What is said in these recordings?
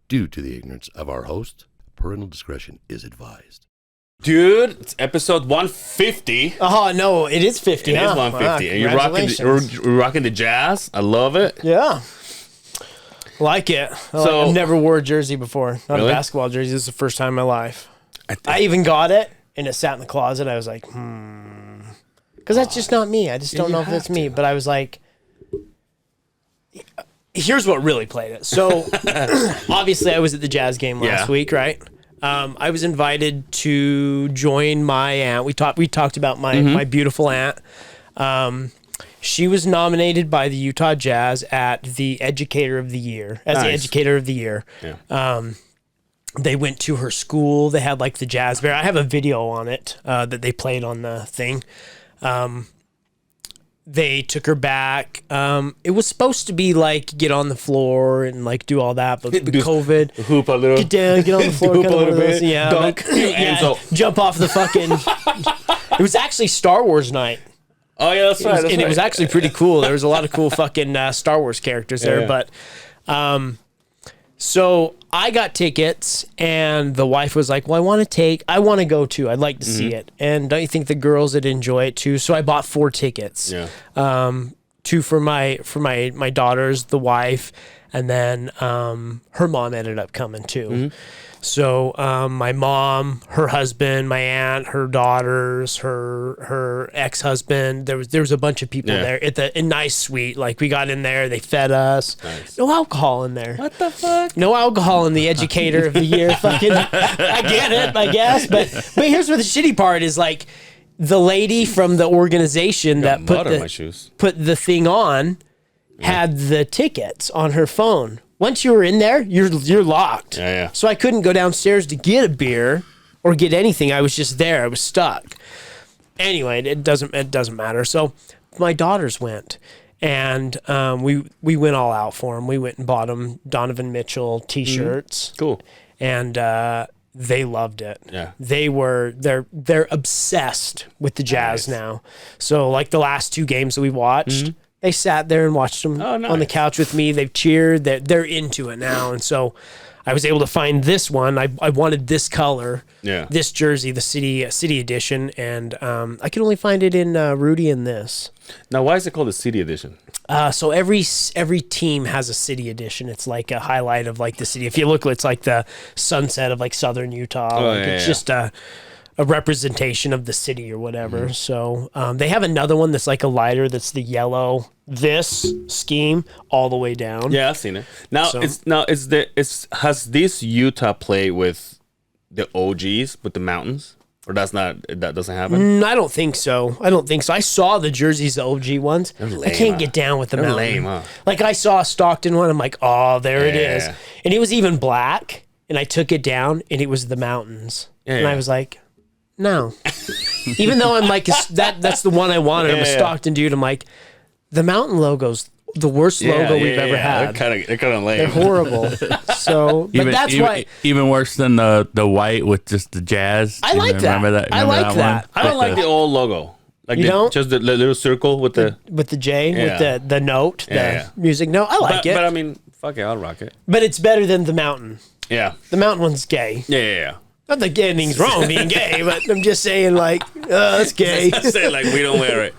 Due to the ignorance of our host, parental discretion is advised. Dude, it's episode 150. Oh, no, it is 50. It is 150. And you're rocking the jazz. I love it. Yeah. Like it. I've never wore a jersey before. Not Really? a basketball jersey. This is the first time in my life. I even got it, and it sat in the closet. I was like, Because that's just not me. I just don't know if that's me. But I was like, here's what really played it. So, obviously, I was at the Jazz game last week, right? I was invited to join my aunt. We talked about my beautiful aunt. She was nominated by the Utah Jazz at the Educator of the Year, the Educator of the Year. Yeah. They went to her school. They had like the Jazz Bear. I have a video on it that they played on the thing. They took her back. It was supposed to be like get on the floor and like do all that, but with COVID, hoop a little, get down, get on the floor, hoop a little bit, yeah, dunk, jump off the fucking. It was actually Star Wars night. Oh yeah, that's right. It was actually pretty cool. There was a lot of cool fucking Star Wars characters there, but. So I got tickets, and the wife was like, well, I want to go too. I'd like to see it. And don't you think the girls would enjoy it too? So I bought 4 tickets. Yeah. 2 for my daughters, the wife, and then her mom ended up coming too. So my mom, her husband, my aunt, her daughters, her ex-husband, there was a bunch of people there at a nice suite. Like we got in there, they fed us. Nice. No alcohol in there. What the fuck? No alcohol in the Educator of the Year. Fucking, I get it, I guess. But here's where the shitty part is, like, the lady from the organization that put the thing on had the tickets on her phone. Once you were in there, you're locked. Yeah. So I couldn't go downstairs to get a beer or get anything. I was just there. I was stuck. Anyway, it doesn't matter. So my daughters went, and we went all out for them. We went and bought them Donovan Mitchell T-shirts. Cool. And they loved it. Yeah. They're obsessed with the Jazz now. So like the last 2 games that we watched. They sat there and watched them on the couch with me. They've cheered. They're into it now. And so I was able to find this one. I wanted this color, this jersey, the city edition. And I could only find it in Rudy and this. Now, why is it called the city edition? So every team has a city edition. It's like a highlight of like the city. If you look, it's like the sunset of like southern Utah. It's just a representation of the city or whatever. So they have another one that's like a lighter, that's the yellow, this scheme all the way down. Yeah, I've seen it. Now has this Utah play with the OGs with the mountains? Or that doesn't happen? I don't think so. I saw the jerseys, the OG ones. Lame, I can't get down with the mountain. Lame, huh? Like I saw a Stockton one. I'm like, oh, there it is. And it was even black. And I took it down, and it was the mountains. And I was like, no. Even though I'm like, that's the one I wanted. I'm a Stockton dude. I'm like, the mountain logo's the worst logo we've ever had. They're kind of lame. They're horrible. So, but that's why. Even worse than the white with just the Jazz. I like that. Remember that? I like that. I don't like the old logo. Like you don't? Just the little circle with the J, with the note, the music note. I like it. But I mean, fuck it, I'll rock it. But it's better than the mountain. Yeah. The mountain one's gay. Yeah. Not that anything's wrong being gay, but I'm just saying, like, that's gay. I say, like, we don't wear it.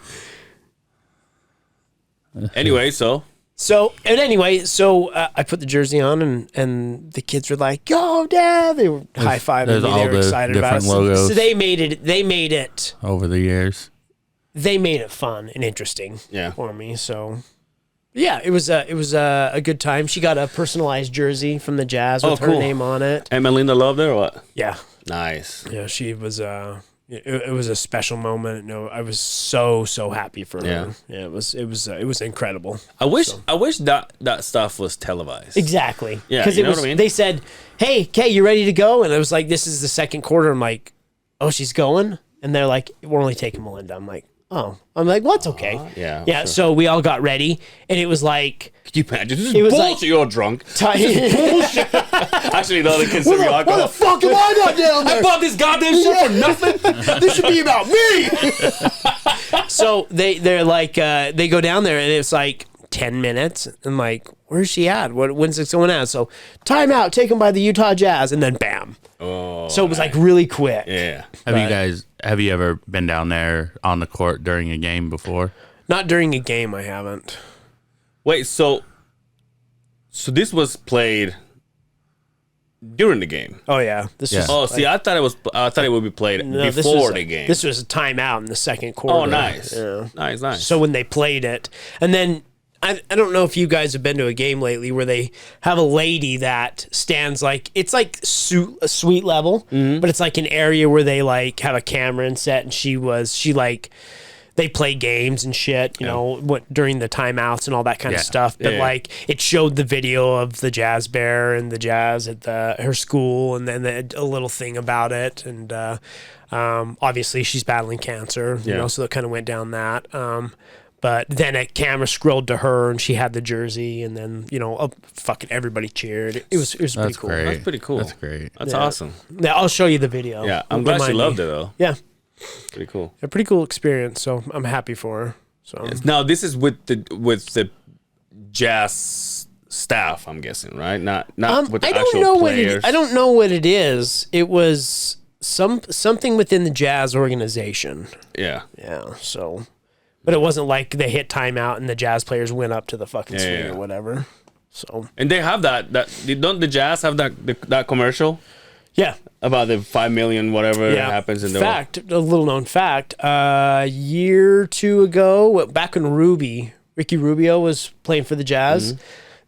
Anyway, so I put the jersey on, and the kids were like, "Yo, Dad!" They were high-fiving me. They were excited about it. Logos so they made it over the years. They made it fun and interesting for me. So yeah, it was a good time. She got a personalized jersey from the Jazz with her name on it. And Melinda loved it or what? Yeah. Nice. Yeah, she was. It was a special moment. No, I was so happy for her. Yeah, it was incredible. I wish that stuff was televised. Exactly. Yeah, because what I mean? They said, "Hey, Kay, you ready to go?" And I was like, "This is the second quarter." I'm like, "Oh, she's going," and they're like, "We're only taking Melinda." I'm like, "Oh," I'm like, "Well, it's okay." Yeah. Sure. So we all got ready, and it was like, could you imagine? This is bullshit. Like, you're drunk. Bullshit. Actually, no, they consider you alcohol. What the fuck am I not down there? I bought this goddamn shit for nothing. This should be about me. So they're like, they go down there, and it's like like 10 minutes. And like, where's she at? When's it going at? So timeout taken by the Utah Jazz, and then bam. Oh, So it was like really quick. yeah. Have you ever been down there on the court during a game before? Not during a game, I haven't. Wait, so this was played during the game. Oh yeah, this Yeah. was. Oh, see, I thought it would be played No, this before was the game. This was a timeout in the second quarter. Oh, nice. Yeah. Nice. So when they played it, and then I don't know if you guys have been to a game lately where they have a lady that stands like it's like a suite level, but it's like an area where they like have a camera and set, and she like they play games and shit, you know, what during the timeouts and all that kind of stuff. But like it showed the video of the Jazz Bear and the Jazz at her school, and then a little thing about it, and obviously she's battling cancer, you know, so it kind of went down that. But then a camera scrolled to her, and she had the jersey, and then fucking everybody cheered. It was pretty cool. Great. That's pretty cool. That's great. That's awesome. Yeah, I'll show you the video. Yeah, I'm glad she Remind loved me. it though. Yeah, Pretty cool. a pretty cool experience. So I'm happy for her. So Now this is with the Jazz staff, I'm guessing, right? Not with the I actual don't know players. I don't know what it is. It was something within the Jazz organization. Yeah. Yeah. So, but it wasn't like they hit timeout and the Jazz players went up to the fucking swing or whatever. So And they have that don't the Jazz have that commercial yeah. about the 5 million whatever happens in the fact, a little known fact, a year or two ago, back when Ricky Rubio was playing for the Jazz,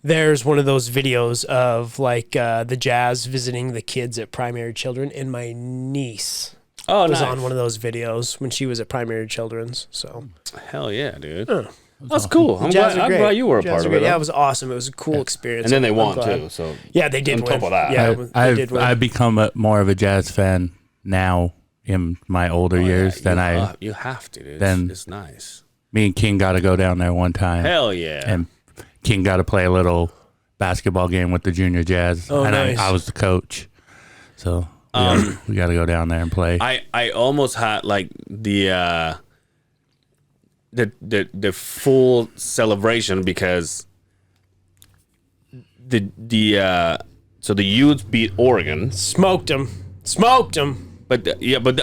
there's one of those videos of like the Jazz visiting the kids at Primary Children, and my niece was nice. on one of those videos when she was at Primary Children's. So Hell yeah, dude. That's cool. I'm Jazz glad, are great. I'm glad you were a Jazz part are of great. it. Yeah, it was awesome. It was a cool experience. And then they I'm won glad. too. So Yeah, they did on win. top of that. Yeah, they did win. I've become more of a Jazz fan now in my older years than you have to, dude. then- It's nice. Me and King got to go down there one time. Hell yeah. And King got to play a little basketball game with the junior Jazz. Oh, and nice. I was the coach. So we got to go down there and play. I almost had like the full celebration because so the Utes beat Oregon, Smoked them. but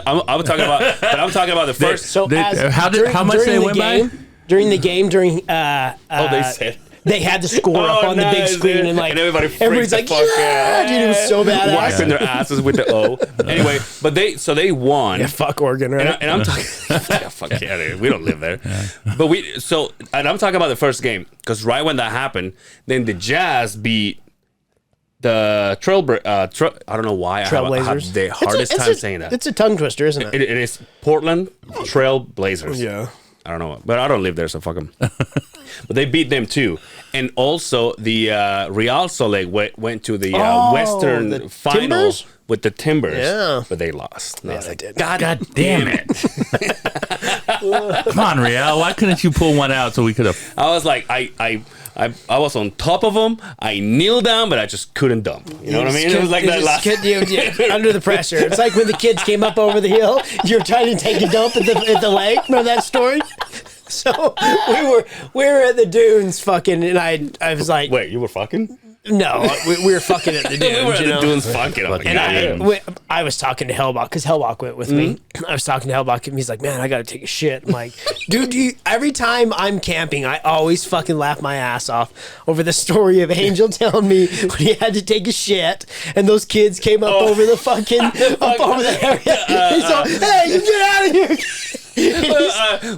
I'm talking about I'm talking about the first. So how much they win by? During the game, they said. they had the score up on the big nice, screen, dude. and like And everybody freaked everybody's the like, fuck yeah, out. dude, it was so badass. Wiping their asses with the O. Anyway, but they won. Yeah, fuck Oregon, right? And I'm talking, yeah, fuck yeah, dude. We don't live there. But and I'm talking about the first game because right when that happened, then the Jazz beat the I don't know why I have Trailblazers. the hardest time saying that. It's a tongue twister, isn't it? It is Portland Trailblazers. Yeah. I don't know, but I don't live there, so fuck them. But they beat them too, and also the Real Salt Lake went to the Western the final Timbers? with the Timbers. Yeah. But they lost. And I was they like, did. God damn it. Come on, Real. Why couldn't you pull one out so we could have? I was like, I was on top of them. I kneeled down, but I just couldn't dump. You know what I mean? It was like that last. Under the pressure. It's like when the kids came up over the hill. You're trying to take a dump at the lake. Remember that story? So we were at the dunes, fucking, and I was like, Wait, you were fucking? no, we were fucking at the dunes. We were at you know? the dunes fucking. I'm like, And yeah. I was talking to Hellbach because Hellbach went with me. I was talking to Hellbach and he's like, man, I got to take a shit. I'm like, dude, every time I'm camping, I always fucking laugh my ass off over the story of Angel telling me when he had to take a shit and those kids came up over the fucking, up over the area. He's like, hey, you get out of here.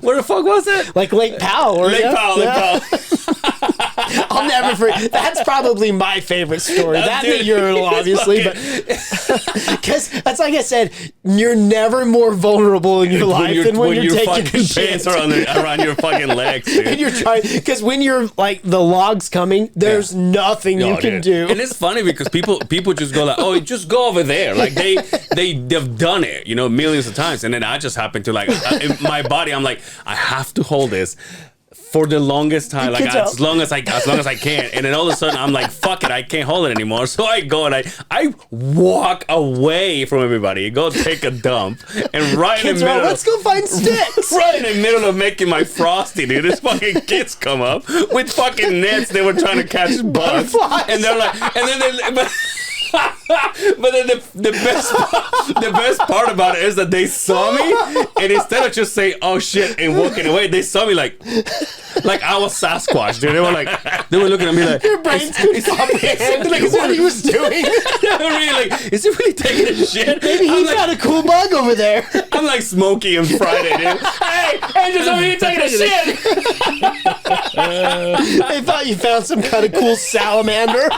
Where the fuck was it? Like Lake Powell. Lake Powell. I'll never forget. That's probably my favorite story. That and the urinal, obviously, but because that's like I said, you're never more vulnerable in your life than when you're taking fucking a shit. pants are around your fucking legs, dude. And you're trying because when you're like the log's coming, there's nothing you can do. And it's funny because people just go like, oh, just go over there. Like they've done it, millions of times. And then I just happen to like in my body, I'm like, I have to hold this for the longest time, like Kids as out. long as I can, and then all of a sudden I'm like, fuck it, I can't hold it anymore. So I go and I walk away from everybody, go take a dump, and right in Kids the are all, middle, let's go find sticks. right in the middle of making my frosty, dude, this fucking kids come up with fucking nets. They were trying to catch bugs, Butterflies. and they're like, and then but then the best part about it is that they saw me, and instead of just saying "oh shit" and walking away, they saw me like I was Sasquatch, dude. They were looking at me like, Your brains couldn't comprehend like what he was doing. they were really like, is he really taking a shit? Maybe he found a cool bug over there. I'm like Smokey and Friday, dude. Hey, Angel's over here taking a shit. They thought you found some kind of cool salamander.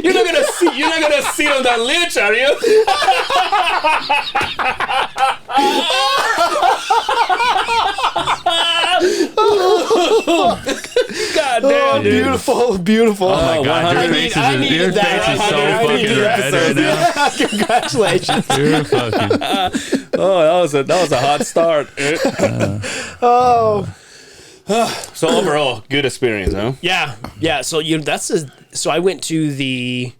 You're not gonna sit on that ledge, are you? God damn, dude. Beautiful, beautiful. Oh my God, your face I is needed that. so I fucking needed red right now. Congratulations. You're fucking. Oh, that was a hot start. Oh. So overall, good experience, huh? Yeah. So so I went to the.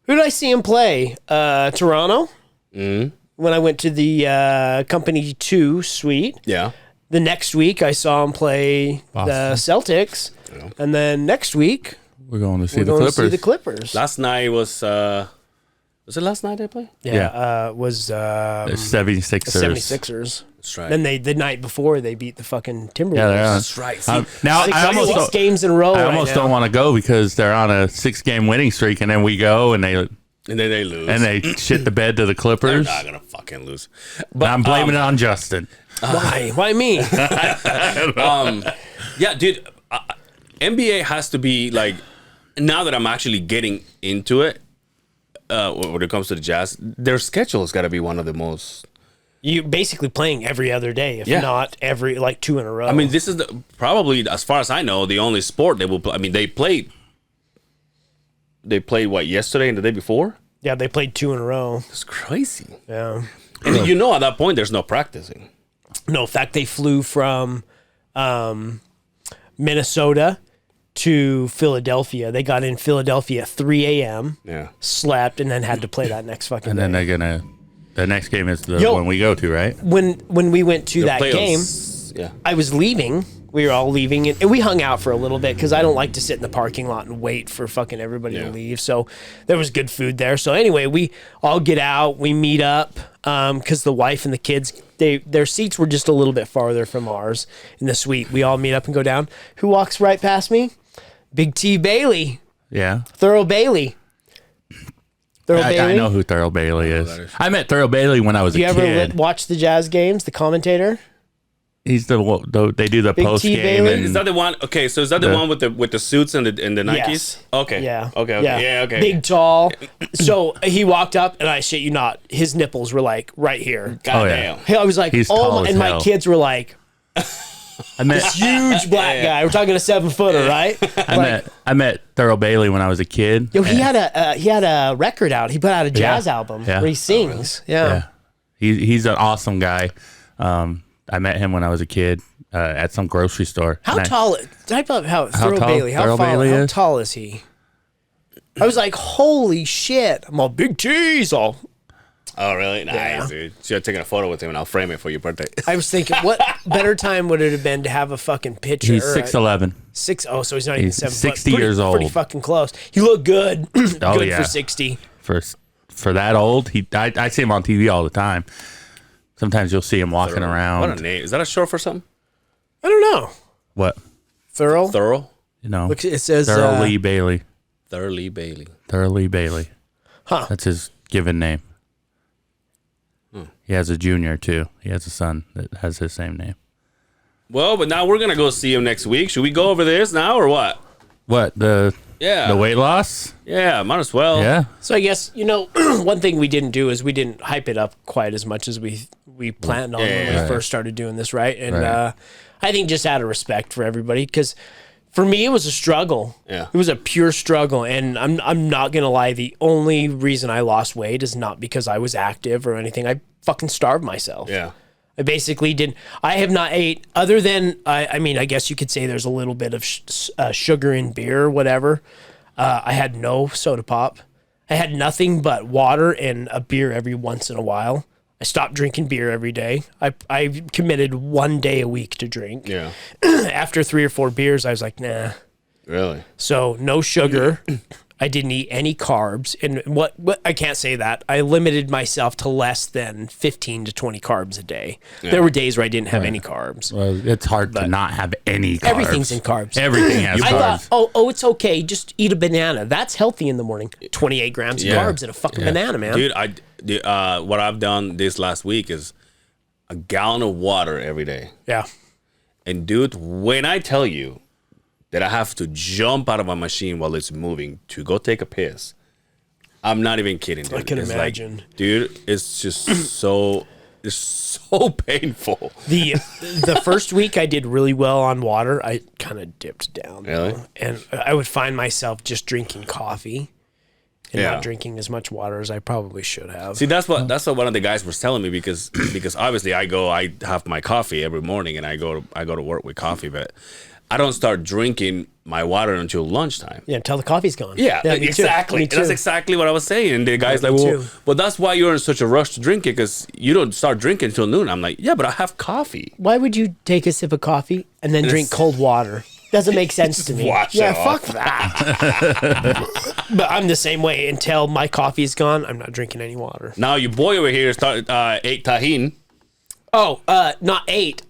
Who did I see him play? Toronto. Mm-hmm. When I went to the Company 2 suite. Yeah. The next week I saw him play the Celtics, and then next week We're going to see we're the going Clippers. to see the Clippers. Last night was it last night they played? Was The 76ers. 76ers. That's right. Then the night before they beat the fucking Timberwolves. Yeah, they're on. That's right. See, Now I almost Six don't, games in a row. I right almost now. don't want to go because they're on a 6-game winning streak, and then we go and and then they lose. they shit the bed to the They're Clippers. not gonna fucking lose. But I'm blaming it on Justin. Why? Why me? Yeah, dude. NBA has to be like. Now that I'm actually getting into it, when it comes to the Jazz, their schedule has got to be one of the most. You basically playing every other day, if Yeah. not every 2 in a row. I mean, this is probably, as far as I know, the only sport they will play. I mean, they played. They played what, yesterday and the day before? yeah, they played 2 in a row. It's crazy. Yeah. And at that point, there's no practicing. No, in fact, they flew from Minnesota to Philadelphia. They got in Philadelphia at 3 a.m., Yeah. slept, and then had to play that next fucking And day. then they're gonna. The next game is the Yo. one we go to, right? When we went to that game, Yeah. I was leaving. We were all leaving, and we hung out for a little bit because I don't like to sit in the parking lot and wait for fucking everybody to Yeah. leave. So there was good food there. So anyway, we all get out, we meet up because the wife and the kids, their seats were just a little bit farther from ours in the suite. We all meet up and go down. Who walks right past me? Big T Bailey, Yeah. Thurl Bailey. Thurl Bailey. I know who Thurl Bailey is. that is. I met Thurl Bailey when I was Do you a ever kid. watch the Jazz games? The commentator. He's they do the Big post T game. Bailey? Is that the one? Okay, so is that the The- one with the suits and the Nikes? Yes. Okay. Yeah. Okay. Yeah. Okay. Big, tall. So he walked up, and I shit you not, his nipples were like right here. God Oh, yeah. damn. Hey, I was like, He's oh, tall my, as and my hell. kids were like, I met huge black guy. We're talking a 7-footer, right? I met Thurl Bailey when I was a kid. Yo, he had a record out. He put out a jazz album Yeah. where he sings. Yeah. He's an awesome guy. I met him when I was a kid at some grocery store. How And tall? Type up how Thurl tall Bailey. How, Thurl Bailey how is? tall is he? I was like, holy shit! I'm all big T's. All. Oh, really? Nice, Yeah. dude. Should have taken a photo with him and I'll frame it for your birthday. I was thinking, what better time would it have been to have a fucking picture? He's or a- 6'11". Oh, so he's not even He's 7 60 foot. years Pretty old. fucking close. He looked good. Oh, good yeah. for 60. For that old, I see him on TV all the time. Sometimes you'll see him walking around. What a name. Is that a short for something? I don't know. What? Thurl. Thorough? You know, Look, it says Thurl Lee Bailey. Thoroughly Bailey. Thurl Lee Bailey. Huh. That's his given name. He has a junior too. He has a son that has his same name. Well, but now we're going to go see him next week. Should we go over this now or what? What the Yeah. weight loss? Yeah, might as well. Yeah. So I guess one thing we didn't do is we didn't hype it up quite as much as we planned on when we Yeah. first started doing this, right? And Right. I think just out of respect for everybody, because for me it was a struggle. Yeah. It was a pure struggle, and I'm not gonna lie. The only reason I lost weight is not because I was active or anything. I fucking starved myself. Yeah. I basically didn't. I have not ate other than. I mean, I guess you could say there's a little bit of sugar in beer or whatever. I had no soda pop. I had nothing but water and a beer every once in a while. I stopped drinking beer every day. I committed 1 day a week to drink. Yeah. After 3 or 4 beers, I was like, nah. Really? So no sugar. I didn't eat any carbs. And what I can't say that. I limited myself to less than 15 to 20 carbs a day. Yeah. There were days where I didn't have any carbs. Well, it's hard to not have any carbs. Everything's in carbs. Everything has I carbs. thought, it's okay. Just eat a banana. That's healthy in the morning. 28 grams of carbs in a fucking banana, man. Dude, what I've done this last week is a gallon of water every day. Yeah. And dude, when I tell you that I have to jump out of my machine while it's moving to go take a piss, I'm not even kidding, dude. I can it's imagine. Like, dude, it's just it's so painful. The first week I did really well on water. I kind of dipped down. Really? And I would find myself just drinking coffee and not drinking as much water as I probably should have. See, that's what one of the guys was telling me because obviously I have my coffee every morning and I go to work with coffee, but I don't start drinking my water until lunchtime. Yeah, until the coffee's gone. Yeah, exactly. That's exactly what I was saying. And the guy's like, well, that's why you're in such a rush to drink it, because you don't start drinking until noon. I'm like, yeah, but I have coffee. Why would you take a sip of coffee and then drink cold water? Doesn't make sense to me. Fuck that. But I'm the same way. Until my coffee's gone, I'm not drinking any water. Now your boy over here ate tahini. Oh, not 8.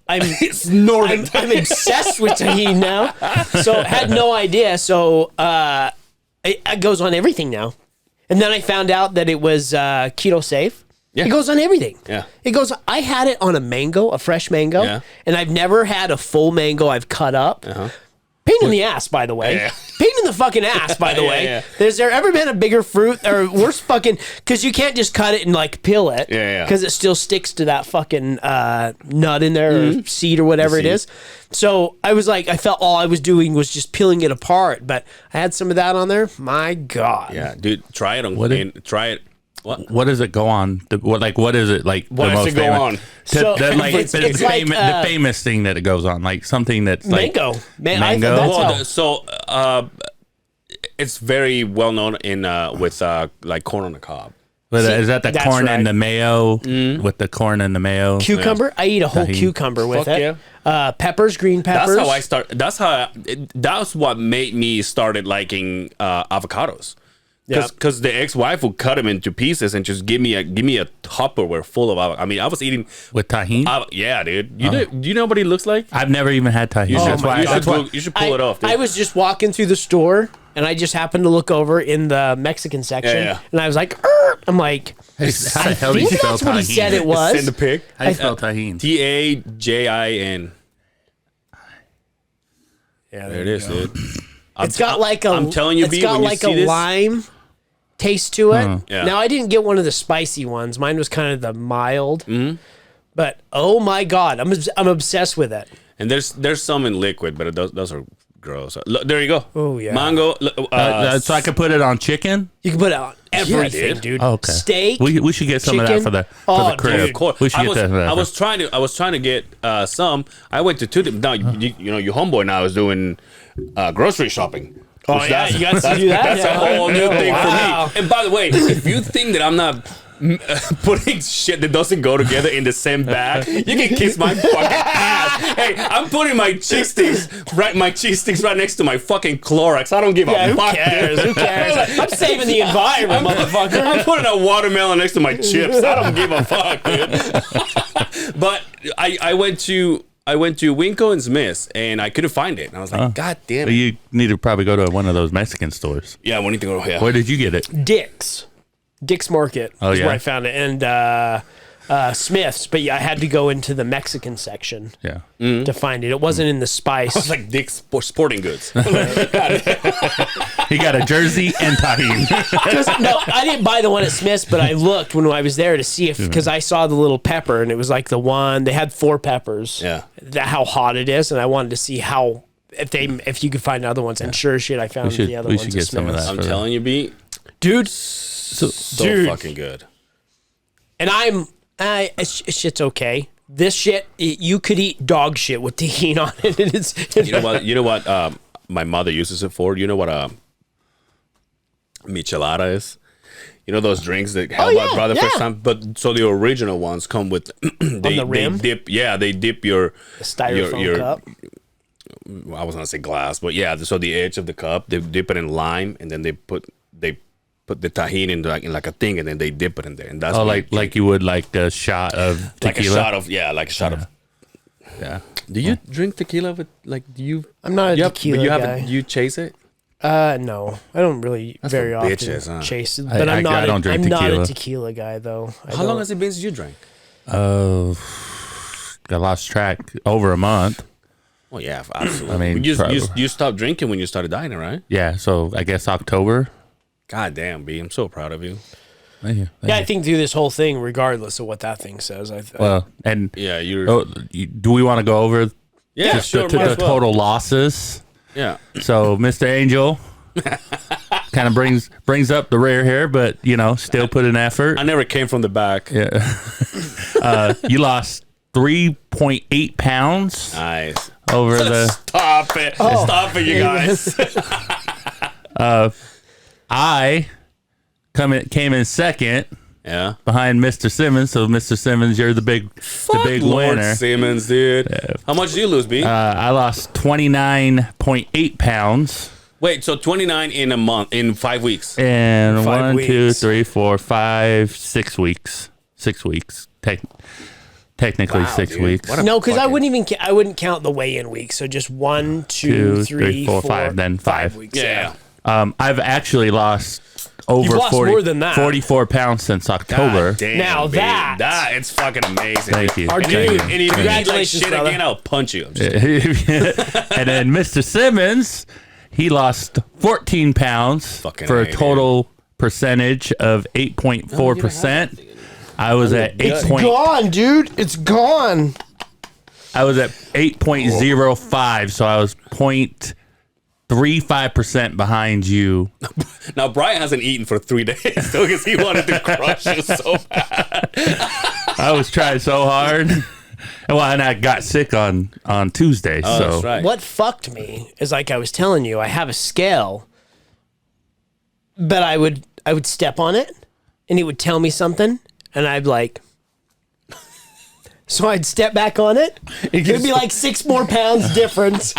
I'm snorting. I'm obsessed with tahini now. So had no idea. So it goes on everything now. And then I found out that it was keto safe. Yeah. It goes on everything. Yeah. It goes. I had it on a fresh mango, and I've never had a full mango I've cut up. Pain in the ass, by the way. Yeah. Pain in the fucking ass, by the way. Yeah. Has there ever been a bigger fruit or worse fucking... Because you can't just cut it and, like, peel it. Yeah. Because it still sticks to that fucking nut in there or seed or whatever it is. So I was like, I felt all I was doing was just peeling it apart. But I had some of that on there. My God. Yeah, dude, try it. Try it. What does it go on? What is it like? What does it go on? The famous thing that it goes on, like something that's like mango. It's very well known in with like corn on the cob. But is that the corn and the mayo with the corn and the mayo? Cucumber. I eat a whole cucumber with it. Yeah. Peppers, green peppers. That's how I start. That's what made me started liking avocados. Because the ex-wife would cut them into pieces and just give me a Tupperware full of avocado. I mean, I was eating with tahini. Yeah, dude. Do you know what he looks like? I've never even had tahini. You should pull it off. Dude. I was just walking through the store and I just happened to look over in the Mexican section, and I was like, I'm like, how the hell do you spell that's what he said it was. Send the pig. How do you spell tahini? Tajin. Yeah, there it is, dude. It's got like a. I'm telling you, it's got like a lime taste to it. Yeah. Now I didn't get one of the spicy ones. Mine was kind of the mild. But oh my God, I'm obsessed with it. And there's some in liquid, but those are gross. Look, there you go. Oh yeah, mango. So I could put it on chicken. You can put it on everything, dude. Oh, okay. Steak. We should get some chicken. of that for the crib. Dude, of course. We should get that. I was trying to get some. I went to 2 different. Now you know your homeboy now is doing grocery shopping. Oh yeah, you got to do that. That's a whole new thing for me. And by the way, if you think that I'm not putting shit that doesn't go together in the same bag, you can kiss my fucking ass. Hey, I'm putting my cheese sticks right next to my fucking Clorox. I don't give a fuck. Who cares? I'm saving the environment, motherfucker. I'm putting a watermelon next to my chips. I don't give a fuck, dude. But I went to Winco and Smith's, and I couldn't find it. And I was like, God damn it. You need to probably go to one of those Mexican stores. Yeah, we need to go. Yeah. Where did you get it? Dick's Market is where I found it. And Smith's, but I had to go into the Mexican section to find it. It wasn't in the spice. It was like Dick's Sporting Goods. He got a jersey and tahini. No, I didn't buy the one at Smith's, but I looked when I was there to see if, because I saw the little pepper, and it was like the one, they had 4 peppers. Yeah. How hot it is, and I wanted to see how, if you could find other ones. And sure as shit, I found the other ones. We should get some of that. I'm telling you, B. Dude. So fucking good. And shit's okay. This shit, you could eat dog shit with tahini on it. And it's, You know what? My mother uses it for. You know what? Michelada is. You know those drinks that Hellbot brought the first time, but so the original ones come with they rim? dip. Yeah, they dip your styrofoam cup. I was gonna say glass, but yeah. So the edge of the cup, they dip it in lime, and then they put the tahini in like a thing, and then they dip it in there, and that's like you would like a shot of tequila. Like a shot of. Yeah. Do you drink tequila with do you? I'm not a tequila guy. Do you chase it? No, I don't really very often bitches, huh? chase it. But I'm not a tequila guy though. How long has it been since you drank? Got lost track. Over a month. Well, yeah, absolutely. I mean, you stopped drinking when you started dieting, right? Yeah, so I guess October. God damn, B, I'm so proud of you. Thank you. I think through this whole thing, regardless of what that thing says, Yeah, do we want to go over just sure, the total losses? Yeah. So Mr. Angel kind of brings up the rear here, but still put in effort. I never came from the back. Yeah. You lost 3.8 pounds. Nice. Over the Stop it, you guys. I came in second. Yeah. Behind Mr. Simmons. So Mr. Simmons, you're the big Lord winner. Simmons, dude. Yeah. How much did you lose, B? I lost 29.8 pounds. Wait, so 29 in a month, in 5 weeks. And 5 1, weeks. 2, 3, 4, 5, 6 weeks. 6 weeks. Technically 6 dude. weeks. No, because I wouldn't count the weigh-in week. So just 1, 2, 3, 4, 5, then 5 weeks. Yeah. I've actually lost over lost more than that. 44 pounds since October. God damn, Now B. that- it's fucking amazing. Thank you. Our And dude, if you eat like congratulations, shit brother. again, I'll punch you. And then Mr. Simmons, he lost 14 pounds Fucking for a A, total percentage of 8.4%. I was at 8. Gone, dude. It's gone. I was at 8.05, so I was 0.35% behind you. Now, Brian hasn't eaten for 3 days, so because he wanted to crush you so bad. I was trying so hard. Well, and I got sick on Tuesday. Oh, so that's right. What fucked me is like I was telling you, I have a scale, but I would step on it, and it would tell me something, and I'd like. So I'd step back on it. It'd be like 6 more pounds difference,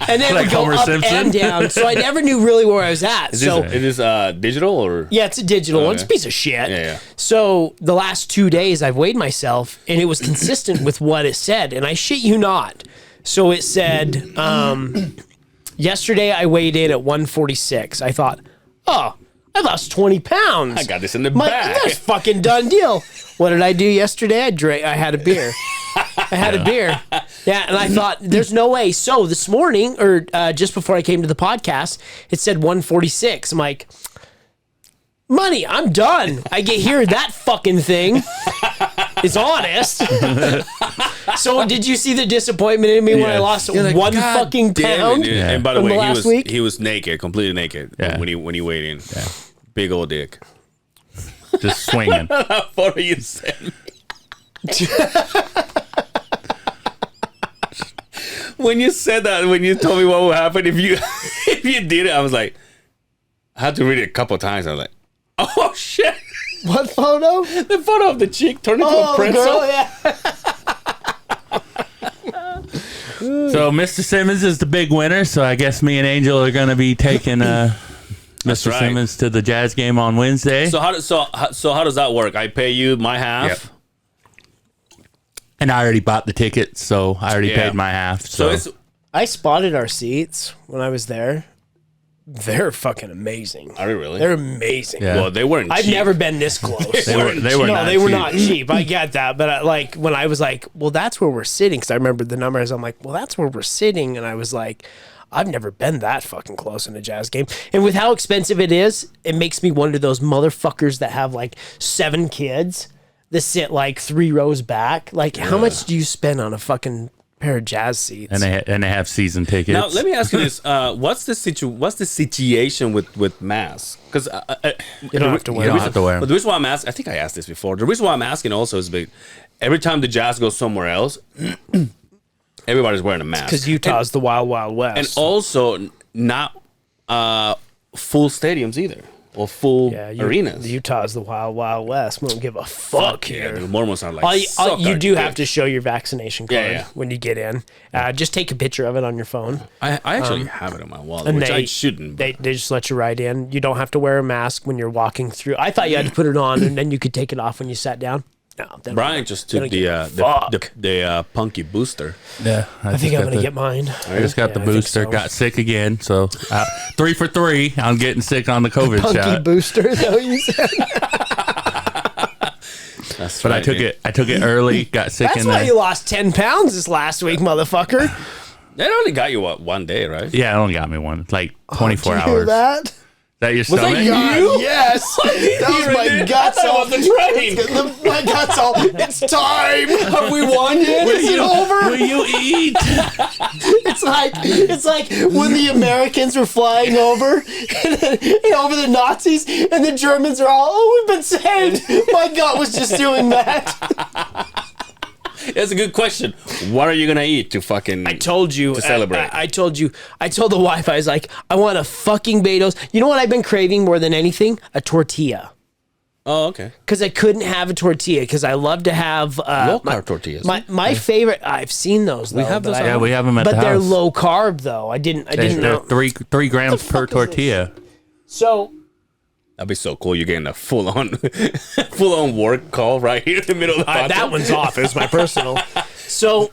and then it Like would go Homer up Simpson? and down. So I never knew really where I was at. It is digital or? Yeah, it's a digital one. It's a Okay. piece of shit. Yeah. So the last 2 days I've weighed myself and it was consistent with what it said. And I shit you not. So it said, yesterday I weighed in at 146. I thought, oh, I lost 20 pounds. I got this in the bag. That's fucking done deal. What did I do yesterday? I had a beer. Yeah, and I thought, there's no way. So this morning, or just before I came to the podcast, it said 146. I'm like, money, I'm done. I get here, that fucking thing is honest. So did you see the disappointment in me when I lost one fucking pound? Yeah. And by the from way, the last week? he was naked, completely naked when he weighed in. Yeah. Big old dick. just swinging. What are you saying? When you said that, when you told me what would happen if you did it, I was like, I had to read it a couple of times. I was like, oh shit. What photo? The photo of the chick turned into a The pretzel. girl, yeah. So Mr. Simmons is the big winner. So I guess me and Angel are going to be taking Mr. right. Simmons to the Jazz game on Wednesday. So how does that work? I pay you my half. Yep. And I already bought the tickets, so I already paid my half. So So, it's I spotted our seats when I was there. They're fucking amazing. are they really? They're amazing. Yeah. Well, they weren't. I've cheap. never been this close. they were No, not they were cheap. not cheap. I get that, but like when I was like, "Well, that's where we're sitting," because I remembered the numbers. I'm like, "Well, that's where we're sitting," and I was like, "I've never been that fucking close in a Jazz game." And with how expensive it is, it makes me wonder those motherfuckers that have like 7 kids that sit like 3 rows back. Like, how much do you spend on a fucking pair of jazz seats. And they have season tickets. Now let me ask you this: what's the situation with masks? Because You don't have to wear You don't have to wear 'em. But the reason why I'm asking, I think I asked this before. The reason why I'm asking also is because every time the Jazz goes somewhere else, everybody's wearing a mask. Because Utah's the wild, wild west. And also not full stadiums either, or full arenas. Utah's the wild, wild west. We don't give a fuck here. The Mormons are like, You do have to show your vaccination card Yeah. when you get in. Just take a picture of it on your phone. I actually have it on my wallet, And which I shouldn't. They just let you ride in. You don't have to wear a mask when you're walking through. I thought you had to put it on and then you could take it off when you sat down. No, Brian just took the punky booster. Yeah, I think I'm gonna get mine. I just got the I think booster. so. Got sick again. So 3 for 3. I'm getting sick on the COVID Punky shot. booster, is that what you said? That's But right, I took dude. it. I took it early. Got sick That's in why there. you lost 10 pounds this last week, motherfucker. They only got you one day, right? Yeah, it only got me one. Like 24 Did you hours. hear that? Is that your stomach? Yes. That was my guts all. the train. My guts all. It's time. Have we won yet? Is it over? Will you eat? It's like when the Americans were flying over over the Nazis and the Germans are all, oh, we've been saved. My gut was just doing that. That's a good question. What are you gonna eat to fucking? I told you to celebrate. I told you. I told the wife. I was like, I want a fucking Beto's. You know what I've been craving more than anything? A tortilla. Oh, okay. Because I couldn't have a tortilla because I love to have Low carb tortillas. My favorite. I've seen those. Though, have those but Yeah, we have them at but the they're house. low carb though. I didn't They're know. 3 grams per fuck is this? tortilla. So That'd be so cool. You're getting a full on work call right here in the middle of the podcast. that one's off. It's my personal. So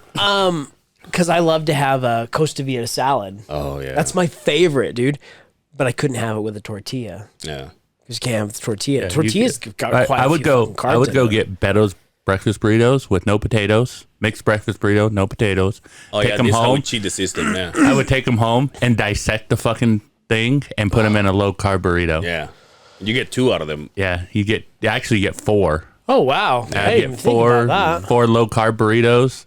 because I love to have a Costa Vita salad. Oh yeah. That's my favorite, dude. But I couldn't have it with a tortilla. yeah. You just can't have the tortilla. Yeah, Tortillas got quite I a would few go. fucking carbs I would in go them. get Beto's breakfast burritos with no potatoes. Mixed breakfast burrito, no potatoes. Oh Take yeah. them This is how we home. cheat the system. Yeah. I would take them home and dissect the fucking thing and put them in a low carb burrito. Yeah. You get 2 out of them. Yeah, you actually get 4. Oh wow! I I didn't get even think about that. 4 low carb burritos.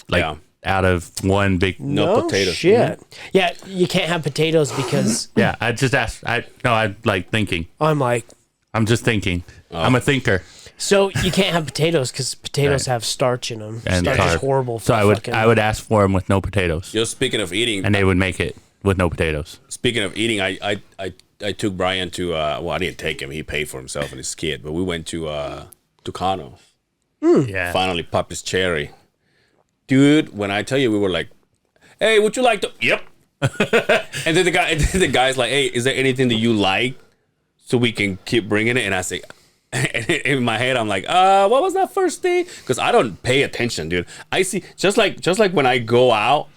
Like Yeah. out of one big. No potatoes. Shit. Yeah, you can't have potatoes because Yeah, I just asked. I like thinking. I'm like, I'm just thinking. I'm a thinker. so you can't have potatoes because potatoes Right. have starch in them. And Starch is carb. horrible. So For fucking, I would ask for them with no potatoes, Just speaking of eating, and they would make it with no potatoes. speaking of eating, I took Brian to well, I didn't take him. He paid for himself and his kid, but we went to Tucano. Yeah. Finally popped his cherry. Dude, when I tell you, we were like, hey, would you like to? Yep. and then the guy's like, hey, is there anything that you like so we can keep bringing it? And I say, in my head, I'm like, what was that first thing? Because I don't pay attention, dude. I see, just like when I go out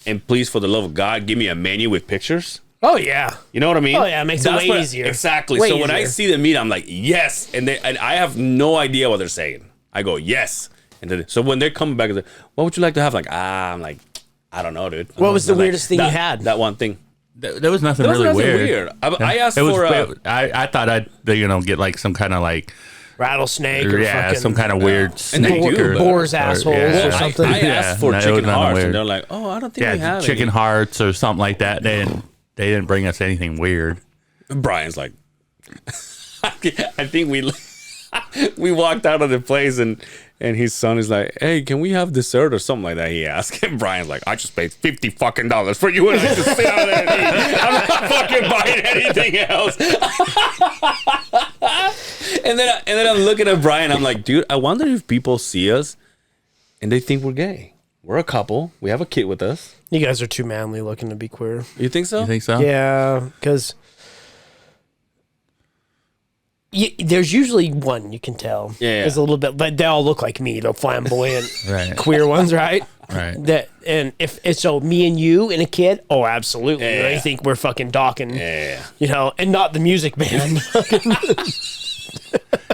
and please, for the love of God, give me a menu with pictures. oh yeah. You know what I mean? Oh, yeah, it makes it way easier. Exactly. Way so when I easier. see the meat, I'm like, yes, and I have no idea what they're saying. I go, yes, and then so when they're coming back, they're, what would you like to have? Like, I'm like, I don't know, dude. What was the I'm like, weirdest thing you had? That one thing. There was nothing There was really nothing weird. I asked It was, for. I thought I'd get like some kind of like Rattlesnake or yeah, some kind of weird And snake they do, or but- boar's assholes yeah. or something. I asked for Yeah, no, it chicken was nothing hearts, weird. and they're like, oh, I don't think we yeah, have chicken any. hearts or something like that. They didn't bring us anything weird. Brian's like, I think we walked out of the place and his son is like, hey, can we have dessert or something like that? He asked. And Brian's like, I just paid $50 fucking for you and I to sit out there and eat. I'm not fucking buying anything else. and then I'm looking at Brian. I'm like, dude, I wonder if people see us and they think we're gay. We're a couple. We have a kid with us. You guys are too manly looking to be queer. You think so? You think so? Yeah, because there's usually one you can tell. Yeah. There's a little bit, but they all look like me. The flamboyant Right. queer ones, right? Right. That and if it's so me and you and a kid, oh absolutely. Yeah. They think we're fucking docking. Yeah. You know, and not the music band.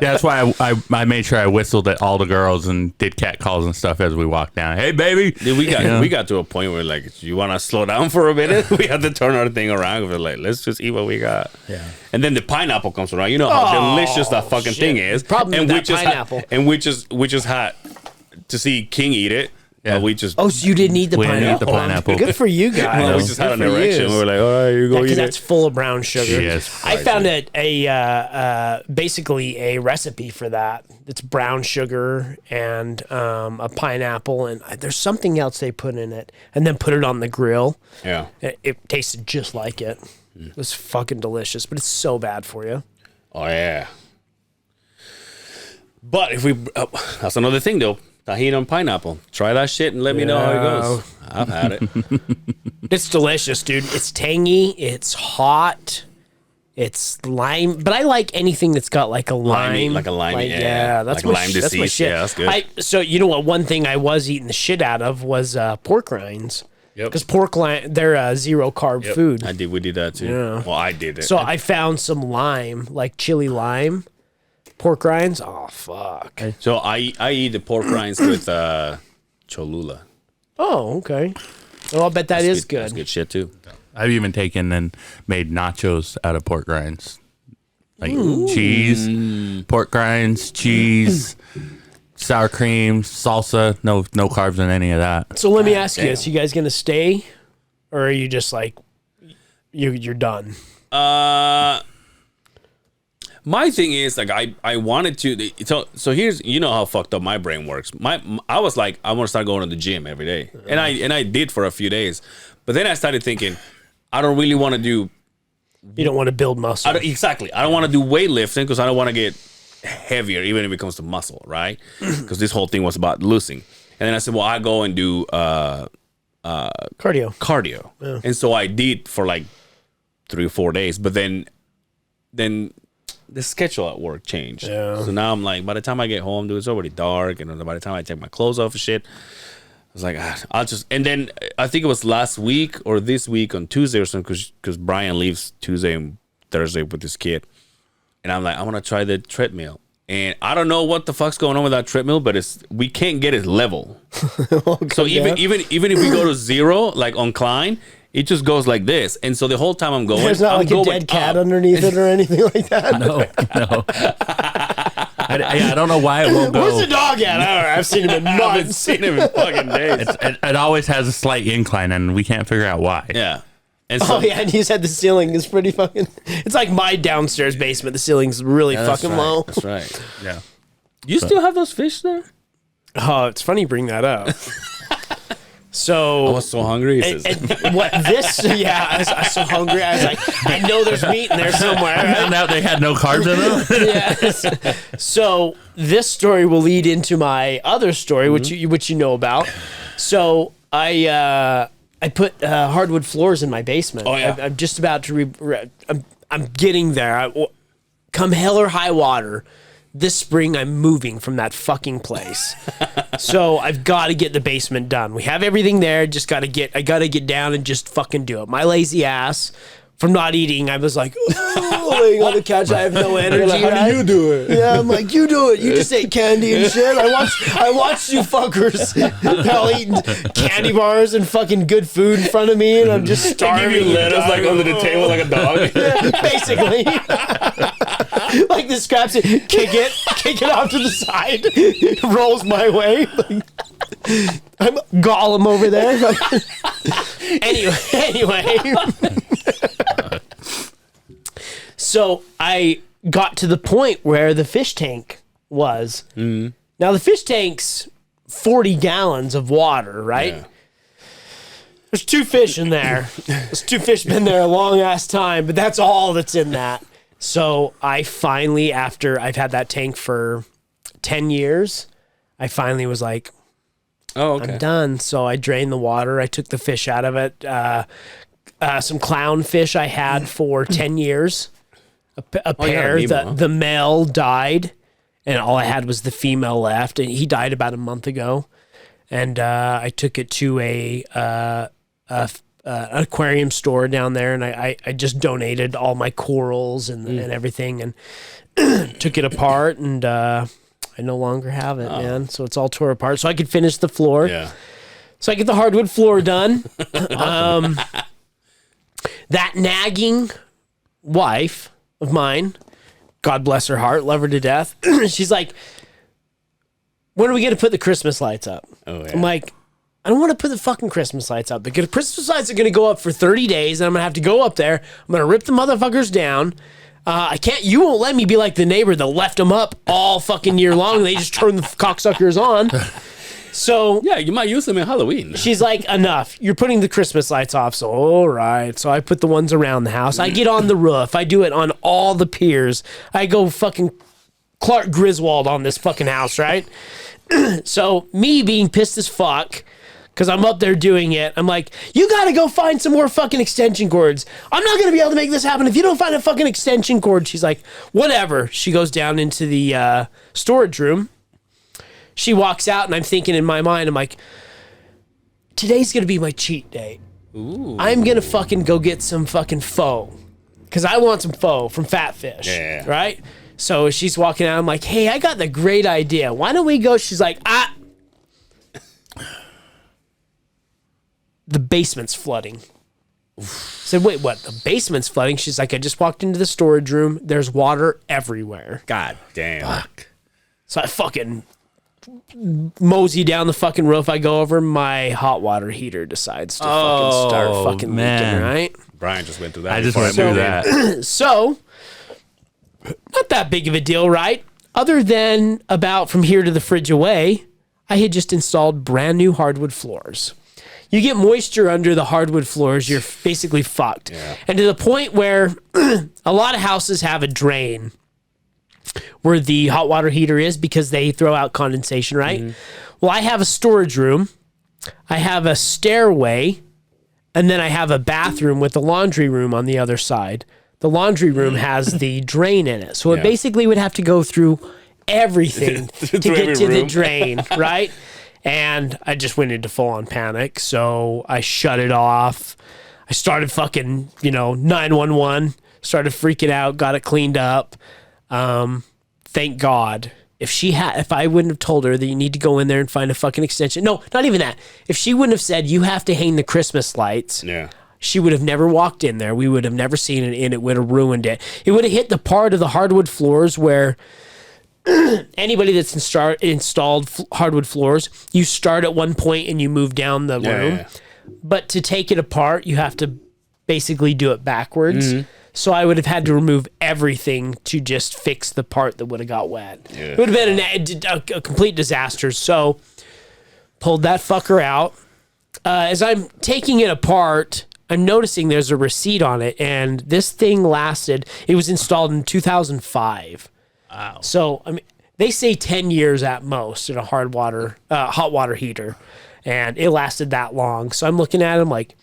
Yeah, that's why I made sure I whistled at all the girls and did cat calls and stuff as we walked down. Hey, baby. Dude, we Yeah. got to a point where like, you want to slow down for a minute? We had to turn our thing around. We're like, let's just eat what we got. Yeah. And then the pineapple comes around. You know how delicious that fucking shit. thing is. Problem and with we that just pineapple. we just had to see King eat it. Yeah. We just Oh, so you didn't eat the We didn't pineapple? eat the pineapple. Good for you guys. we just had an Good for erection. yous. We were like, all right, you go Because eat that's it. full of brown sugar. Yes. I found basically a recipe for that. It's brown sugar and a pineapple, and there's something else they put in it, and then put it on the grill. Yeah. It tasted just like it. It was fucking delicious, but it's so bad for you. Oh yeah. But if we, that's another thing though. Tahini and pineapple. Try that shit and let me know how it goes. I've had it. It's delicious, dude. It's tangy. It's hot. It's lime, but I like anything that's got like a lime, like a lime, yeah. that's Like my lime that's my disease, shit. yeah, that's good. So you know what? One thing I was eating the shit out of was pork rinds. Yep. Because they're zero carb food. We did that too. Yeah. Well, I did it. So I found some lime, like chili lime, pork rinds. Oh fuck. So I eat the pork rinds with Cholula. Oh okay. Well, I'll bet that is good. That's good shit too. I've even taken and made nachos out of pork rinds. Like cheese, pork rinds, cheese, sour cream, salsa. No carbs in any of that. So let me ask you: damn. is you guys gonna stay, or are you just like you're done? My thing is like I wanted to. So here's how fucked up my brain works. I was like I want to start going to the gym every day, and I did for a few days, but then I started thinking I don't really want to do. You don't want to build muscle. Exactly. I don't want to do weightlifting because I don't want to get heavier, even if it comes to muscle, right? Because this whole thing was about losing. And then I said, well, I go and do cardio. Yeah. And so I did for like 3 or 4 days. But then the schedule at work changed. Yeah. So now I'm like, by the time I get home, dude, it's already dark. And by the time I take my clothes off and shit, I was like, I'll just. And then I think it was last week or this week on Tuesday or something, because Brian leaves Tuesday and Thursday with his kid. And I'm like, I want to try the treadmill. And I don't know what the fuck's going on with that treadmill, but we can't get it level. So even if we go to 0, like on Klein, it just goes like this. And so the whole time I'm going, There's not I'm like a going dead cat up. underneath it or anything like that. No. I don't know why it won't go. Where's the dog at? I don't know. I've seen him in I haven't months. seen him in fucking days. It always has a slight incline, and we can't figure out why. Yeah. And so, Oh yeah, and you said the ceiling is pretty fucking. It's like my downstairs basement. The ceiling's really that's fucking right. low. That's right. Yeah. You still have those fish there? Oh, it's funny you bring that up. So I was so hungry. He says, and what this? Yeah, I was so hungry. I was like, I know there's meat in there somewhere. Found out they had no carbs in them. Yes. So this story will lead into my other story, which you know about. So I put hardwood floors in my basement. Oh, yeah. I'm just about to. I'm getting there. Come hell or high water. This spring, I'm moving from that fucking place. So I've got to get the basement done. We have everything there. I got to get down and just fucking do it. My lazy ass, from not eating, I was like, laying on the couch. I have no energy. like, how do you do it? Yeah, I'm like, you do it. You just ate candy and shit. I watched you fuckers all eating candy bars and fucking good food in front of me, and I'm just Give starving. you lettuce like under the table like a dog. Yeah, basically. Like the scraps, kick it off to the side, rolls my way. I'm Gollum over there. Anyway. So I got to the point where the fish tank was. Mm. Now the fish tank's 40 gallons of water, right? Yeah. There's 2 fish in there. There's 2 fish been there a long ass time, but that's all that's in that. So I finally, after I've had that tank for 10 years, I finally was like, Oh, okay. I'm done. So I drained the water. I took the fish out of it. Some clownfish I had for 10 years. A pair. The male died, and all I had was the female left. And he died about a month ago. And I took it to an aquarium store down there, and I just donated all my corals and everything, and took it apart, and I no longer have it, man. So it's all tore apart. So I could finish the floor. Yeah. So I get the hardwood floor done. That nagging wife of mine, God bless her heart, love her to death. She's like, when are we going to put the Christmas lights up? Oh, yeah. I'm like, I don't want to put the fucking Christmas lights up because Christmas lights are going to go up for 30 days and I'm going to have to go up there. I'm going to rip the motherfuckers down. You won't let me be like the neighbor that left them up all fucking year long. They just turn the cocksuckers on. So yeah, you might use them in Halloween. she's like, enough. You're putting the Christmas lights off. So, all right. So I put the ones around the house. I get on the roof. I do it on all the piers. I go fucking Clark Griswold on this fucking house, right? So me being pissed as fuck because I'm up there doing it. I'm like, you got to go find some more fucking extension cords. I'm not going to be able to make this happen if you don't find a fucking extension cord. She's like, whatever. She goes down into the storage room. She walks out, and I'm thinking in my mind, I'm like, today's going to be my cheat day. Ooh. I'm going to fucking go get some fucking pho because I want some pho from Fat Fish. Yeah. Right? So she's walking out. I'm like, hey, I got the great idea. Why don't we go? She's like, the basement's flooding. I said, wait, what? The basement's flooding? She's like, I just walked into the storage room. There's water everywhere. God damn. Fuck. So I fucking mosey down the fucking roof. I go over. My hot water heater decides to fucking start fucking leaking, right? Brian just went through that. I just went through that. So, not that big of a deal, right? Other than about from here to the fridge away, I had just installed brand new hardwood floors. You get moisture under the hardwood floors, you're basically fucked. Yeah. And to the point where a lot of houses have a drain where the hot water heater is because they throw out condensation, right? Mm-hmm. Well, I have a storage room, I have a stairway, and then I have a bathroom with a laundry room on the other side. The laundry room has the drain in it. So it basically would have to go through everything to get to the drain, right? And I just went into full-on panic. So I shut it off. I started fucking, 911, started freaking out, got it cleaned up. Thank God. If I wouldn't have told her that you need to go in there and find a fucking extension. No, not even that. If she wouldn't have said, you have to hang the Christmas lights. Yeah. She would have never walked in there. We would have never seen it, and it would have ruined it. It would have hit the part of the hardwood floors where anybody that's installed hardwood floors, you start at one point and you move down the room. Yeah. But to take it apart, you have to basically do it backwards. Mm-hmm. So I would have had to remove everything to just fix the part that would have got wet. Yeah. It would have been a complete disaster. So pulled that fucker out. As I'm taking it apart, I'm noticing there's a receipt on it, and this thing it was installed in 2005. Wow. So, I mean, they say 10 years at most in a hot water heater, and it lasted that long. So I'm looking at it, I'm like,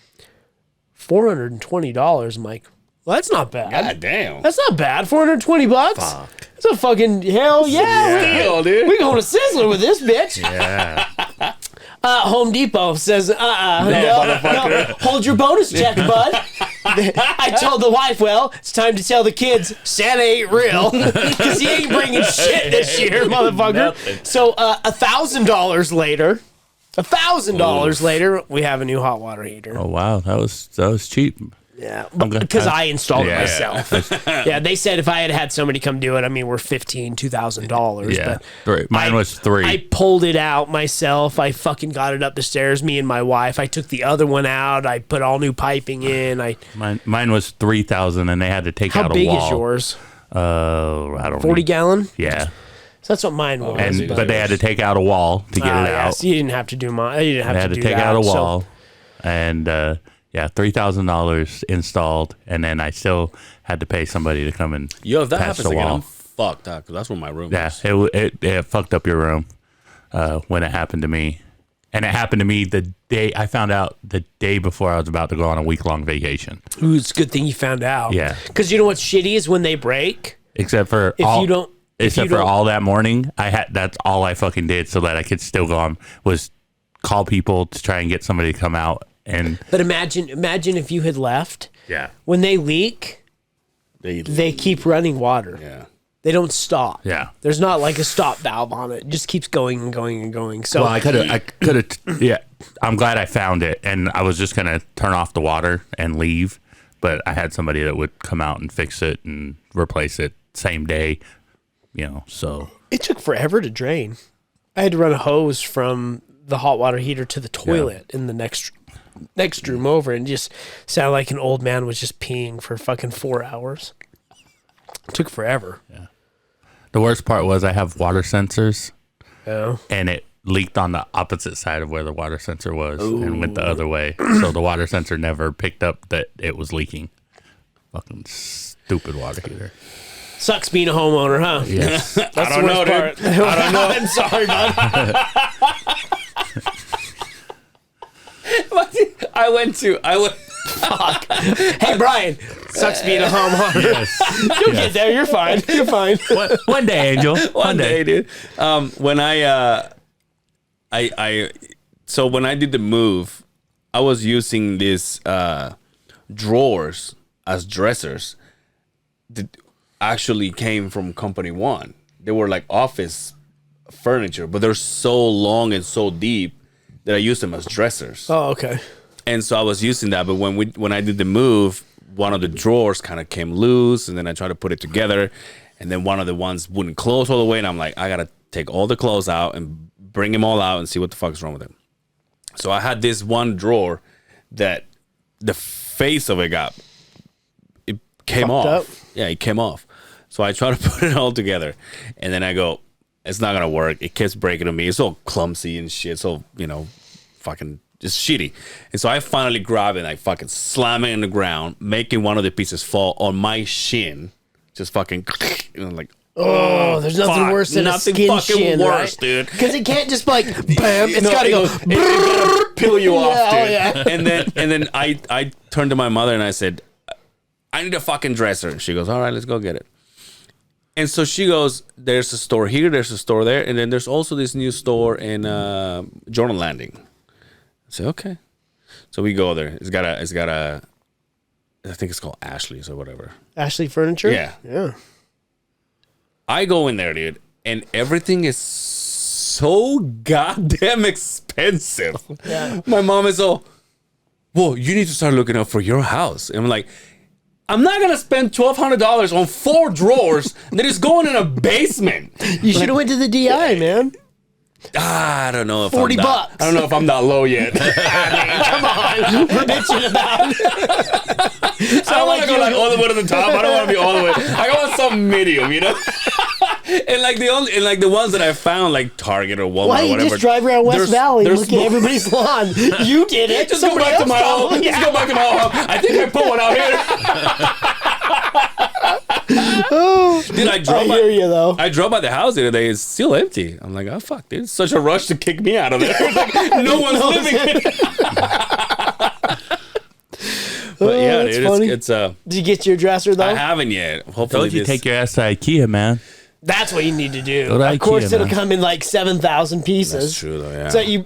$420. I'm like, well, that's not bad. God damn. That's not bad. $420. Fuck. That's a fucking hell yeah. Dude. We going to Sizzler with this bitch. Yeah. Home Depot says, no, hold your bonus check, bud. I told the wife, well, it's time to tell the kids Santa ain't real because he ain't bringing shit this year, motherfucker. Nothing. So $1,000 later, $1,000 later, we have a new hot water heater. Oh wow, that was cheap. Yeah, because I installed it myself. Yeah, they said if I had had somebody come do it, I mean, we're $2,000. Yeah, but mine was $3,000. I pulled it out myself. I fucking got it up the stairs. Me and my wife. I took the other one out. I put all new piping in. Mine was $3,000, and they had to take out a wall. How big is yours? I don't know. 40 gallon. Yeah. So that's what mine was. But they had to take out a wall to get it out. So you didn't have to do mine. You didn't have they had to take out a wall, and. Yeah, $3,000 installed, and then I still had to pay somebody to come and if that patch happens the again, wall. I'm fucked up because that's where my room is. Yeah, it fucked up your room when it happened to me, and it happened to me the day I found out the day before I was about to go on a week-long vacation. Ooh, it's a good thing you found out. Yeah, because you know what's shitty is when they break. Except for all that morning, that's all I fucking did so that I could still go on was call people to try and get somebody to come out. But imagine if you had left. Yeah. When they leak, they keep running water. Yeah. They don't stop. Yeah. There's not like a stop valve on it. It just keeps going and going and going. So I could have. Yeah. I'm glad I found it, and I was just gonna turn off the water and leave, but I had somebody that would come out and fix it and replace it same day. So it took forever to drain. I had to run a hose from the hot water heater to the toilet in the next room over, and just sounded like an old man was just peeing for fucking 4 hours. It took forever. Yeah. The worst part was I have water sensors, and it leaked on the opposite side of where the water sensor was and went the other way. So the water sensor never picked up that it was leaking. Fucking stupid water heater. Sucks being a homeowner, huh? Yes. That's I don't the worst know, part. dude. I don't know. I'm sorry, bud. I went. Fuck. Hey, Brian. Sucks being a homeowner. Yes. You'll get there. You're fine. You're fine. One day, Angel. One day, dude. When so when I did the move, I was using these drawers as dressers that actually came from Company One. They were like office furniture, but they're so long and so deep that I used them as dressers. Oh, okay. And so I was using that, but when I did the move, one of the drawers kind of came loose, and then I tried to put it together, and then one of the ones wouldn't close all the way, and I'm like, I gotta take all the clothes out and bring them all out and see what the fuck's wrong with them. So I had this one drawer that the face of it came off. Up. Yeah, it came off. So I try to put it all together, and then I go, it's not gonna work. It keeps breaking on me. It's all clumsy and shit. So fucking just shitty. And so I finally grab it and I fucking slam it in the ground, making one of the pieces fall on my shin. Just fucking, and I'm like, oh, there's nothing worse than a skin fucking shin, worse, right? dude. Because it can't just like bam. It's gotta go. It's gonna peel you off, dude. Yeah. And then I turned to my mother and I said, I need a fucking dresser. And she goes, all right, let's go get it. And so she goes, there's a store here, there's a store there, and then there's also this new store in Jordan Landing. I said, okay. So we go there. It's got a I think it's called Ashley's or whatever. Ashley Furniture? Yeah. I go in there, dude, and everything is so goddamn expensive. Yeah. My mom is all, well, you need to start looking up for your house. And I'm like, I'm not going to spend $1,200 on 4 drawers that is going in a basement. You should have went to the DI, man. I don't know if $40. I don't know if I'm that low yet. Come on. We're bitching about it. I don't want to go like all the way to the top. I don't want to be all the way. I want some medium, and like the ones that I found, like Target or Walmart, Why or don't you whatever. just drive around West Valley and there's look at everybody's lawn? You did it. Just go back to my own. Just go back to my own. I think I put one out here. Dude, I hear you though. I drove by the house the other day. It's still empty. I'm like, oh fuck, dude! It's such a rush to kick me out of there. Like, no one's living in it. But yeah, that's dude, funny. it's Did you get your dresser though? I haven't yet. Hopefully, Told you take your ass to IKEA, man. That's what you need to do. Go to Of course, IKEA, it'll man. come in like 7,000 pieces. That's true though. Yeah. So you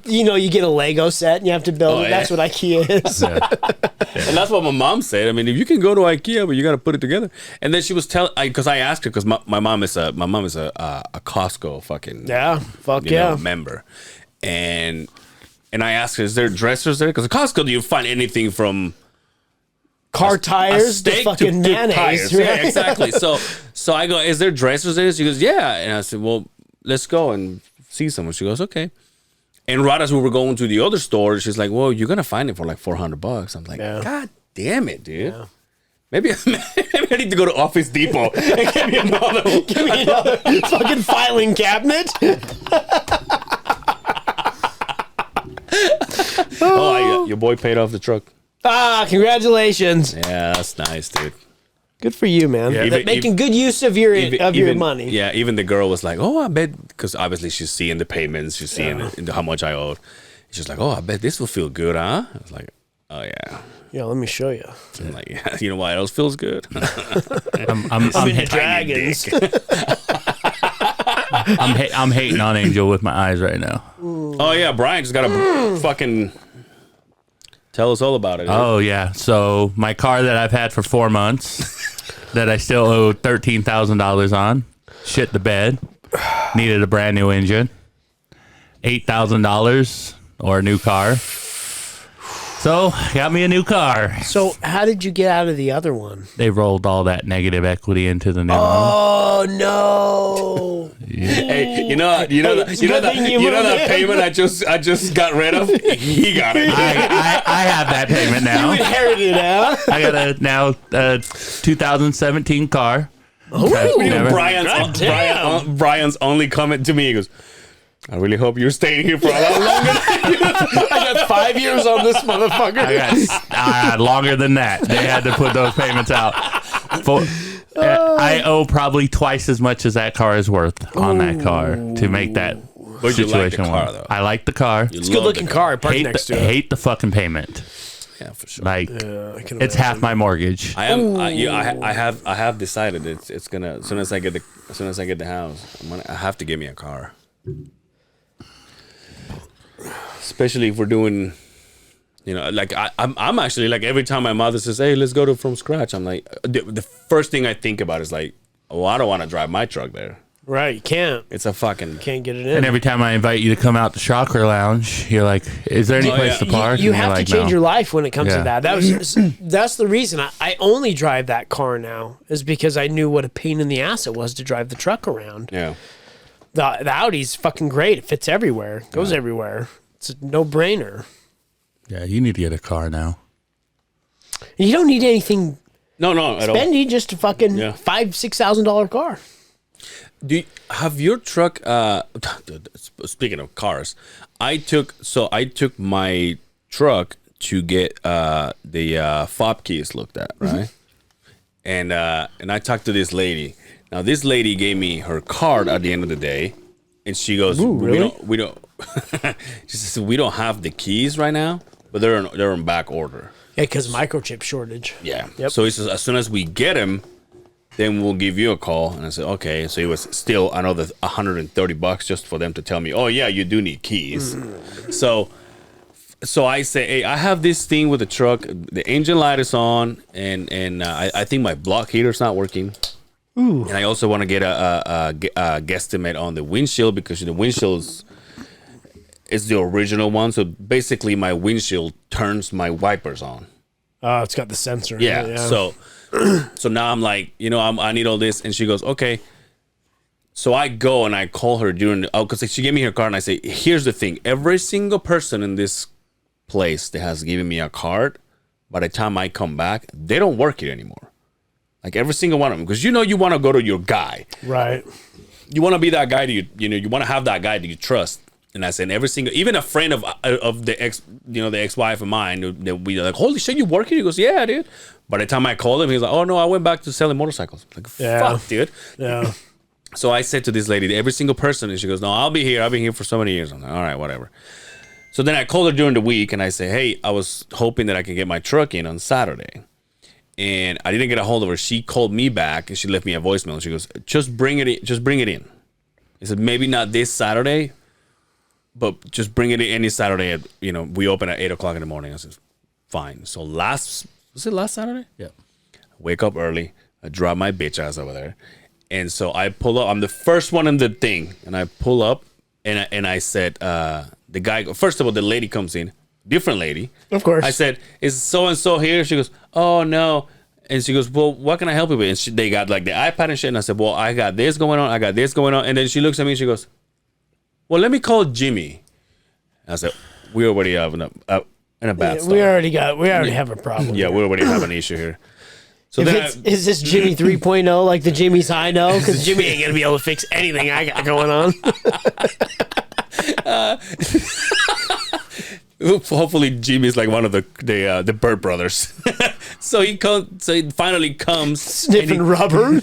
get a Lego set and you have to build Oh, it. That's yeah. what IKEA is. And that's what my mom said. I mean, if you can go to IKEA, but you got to put it together. And then she was telling, because I asked her, because my mom is a Costco fucking member, and I asked her, is there dressers there? Because at Costco, do you find anything from Car a tires, the steak fucking to mayonnaise. tires? Right? Yeah, exactly. So I go, is there dressers there? She goes, yeah. And I said, well, let's go and see someone. She goes, okay. And right as we were going to the other store, she's like, well, you're going to find it for like $400. I'm like, God damn it, dude. Yeah. Maybe I need to go to Office Depot and get me another one. Give me another fucking filing cabinet. Your boy paid off the truck. Ah, congratulations. Yeah, that's nice, dude. Good for you, man. Yeah. Making good use of your money. Yeah, even the girl was like, oh, I bet, because obviously she's seeing the payments, she's seeing how much I owed. She's like, oh, I bet this will feel good, huh? I was like, oh, yeah. Yeah, let me show you. I'm like, yeah, you know why else feels good? I'm dragons. I'm hating on Angel with my eyes right now. Oh, yeah, Brian just got to fucking tell us all about it. Oh, yeah. So my car that I've had for 4 months that I still owe $13,000 on, shit the bed, needed a brand new engine, $8,000 or a new car. So, got me a new car. So how did you get out of the other one? They rolled all that negative equity into the new one. Oh no! Hey, you know that payment I just got rid of. He got it. I have that payment now. You inherited it, huh? I got a 2017 car. Brian's only comment to me. He goes, I really hope you're staying here for a lot longer. I got 5 years on this motherfucker. I got longer than that. They had to put those payments out. I owe probably twice as much as that car is worth on that car to make that But you like the situation car, work. though. I like the car. It's a good looking car. Parked Hate next the, to it. hate the fucking payment. Yeah, for sure. Like I can it's half my mortgage. I have decided it's gonna as soon as I get the house, I have to get me a car. Especially if we're doing, like I'm actually like every time my mother says, "Hey, let's go from scratch," I'm like, the first thing I think about is like, oh, I don't want to drive my truck there. Right, you can't. It's a fucking. Can't get it in. And every time I invite you to come out to Chakra Lounge, you're like, "Is there any place to park?" You And you're have like, to change "No." your life when it comes to Yeah. that. That's the reason I only drive that car now is because I knew what a pain in the ass it was to drive the truck around. Yeah. The Audi's fucking great. It fits everywhere. Goes everywhere. It's a no-brainer. Yeah, you need to get a car now. You don't need anything No, at all. spendy, just a fucking Yeah. $5,000-$6,000 car. Have your truck? Speaking of cars, I took my truck to get the fob keys looked at, right? And I talked to this lady. Now this lady gave me her card at the end of the day, and she goes, Ooh, really? "We don't." She says, "We don't have the keys right now, but they're in back order." Yeah, because microchip shortage. Yeah. Yep. So he says, as soon as we get him, then we'll give you a call. And I said, okay. So it was still another $130 just for them to tell me, oh yeah, you do need keys. So I say, hey, I have this thing with the truck. The engine light is on, and I think my block heater's not working. Ooh. And I also want to get a guesstimate on the windshield because the windshield is the original one. So basically, my windshield turns my wipers on. Oh, it's got the sensor. in Yeah. it, So now I'm like, I need all this, and she goes, okay. So I go and I call her because she gave me her card, and I say, here's the thing: every single person in this place that has given me a card, by the time I come back, they don't work here anymore. Like every single one of them, because you want to go to your guy, right. you want to be that guy that you want to have that guy that you trust. And I said, even a friend of the ex-wife of mine, that we like, holy shit, you work here? He goes, yeah, dude. By the time I called him, he's like, oh no, I went back to selling motorcycles. I'm like, fuck, dude. Yeah. So I said to this lady, every single person, and she goes, no, I'll be here. I've been here for so many years. I'm like, all right, whatever. So then I called her during the week, and I say, hey, I was hoping that I could get my truck in on Saturday. And I didn't get a hold of her. She called me back, and she left me a voicemail. And she goes, just bring it in. Just bring it in. I said, maybe not this Saturday, but just bring it in any Saturday. We open at 8 o'clock in the morning. I said, fine. So was it last Saturday? Yeah. Wake up early. I drive my bitch ass over there. And so I pull up. I'm the first one in the thing. And I pull up, and I said, the guy, first of all, the lady comes in, different lady. Of course. I said, is so-and-so here? She goes, oh, no. And she goes, well, what can I help you with? And they got like the iPad and shit. And I said, well, I got this going on. I got this going on. And then she looks at me and she goes, well, let me call Jimmy. And I said, we already have in a bad start. We already have a problem. Yeah, we already have an issue here. So Is this Jimmy 3.0 like the Jimmys I know? Because Jimmy ain't gonna be able to fix anything I got going on. hopefully Jimmy's like one of the Bird brothers. So he finally comes Sniffing rubber.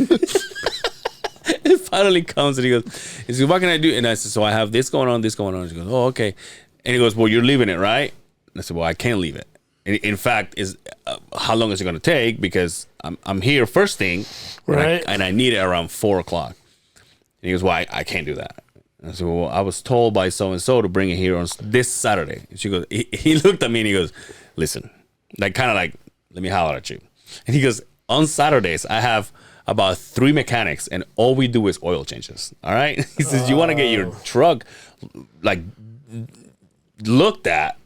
It finally comes and he goes, what can I do? And I said, so I have this going on, this going on. She goes, oh, okay. And he goes, well, you're leaving it, right? And I said, well, I can't leave it. And in fact, how long is it going to take? Because I'm here first thing, right? And I need it around 4 o'clock. And he goes, well, I can't do that. And I said, well, I was told by so-and-so to bring it here on this Saturday. And she goes, he looked at me and he goes, listen, kind of like, let me holler at you. And he goes, on Saturdays, I have about 3 mechanics and all we do is oil changes. All right. He says, you want to get your truck like looked at,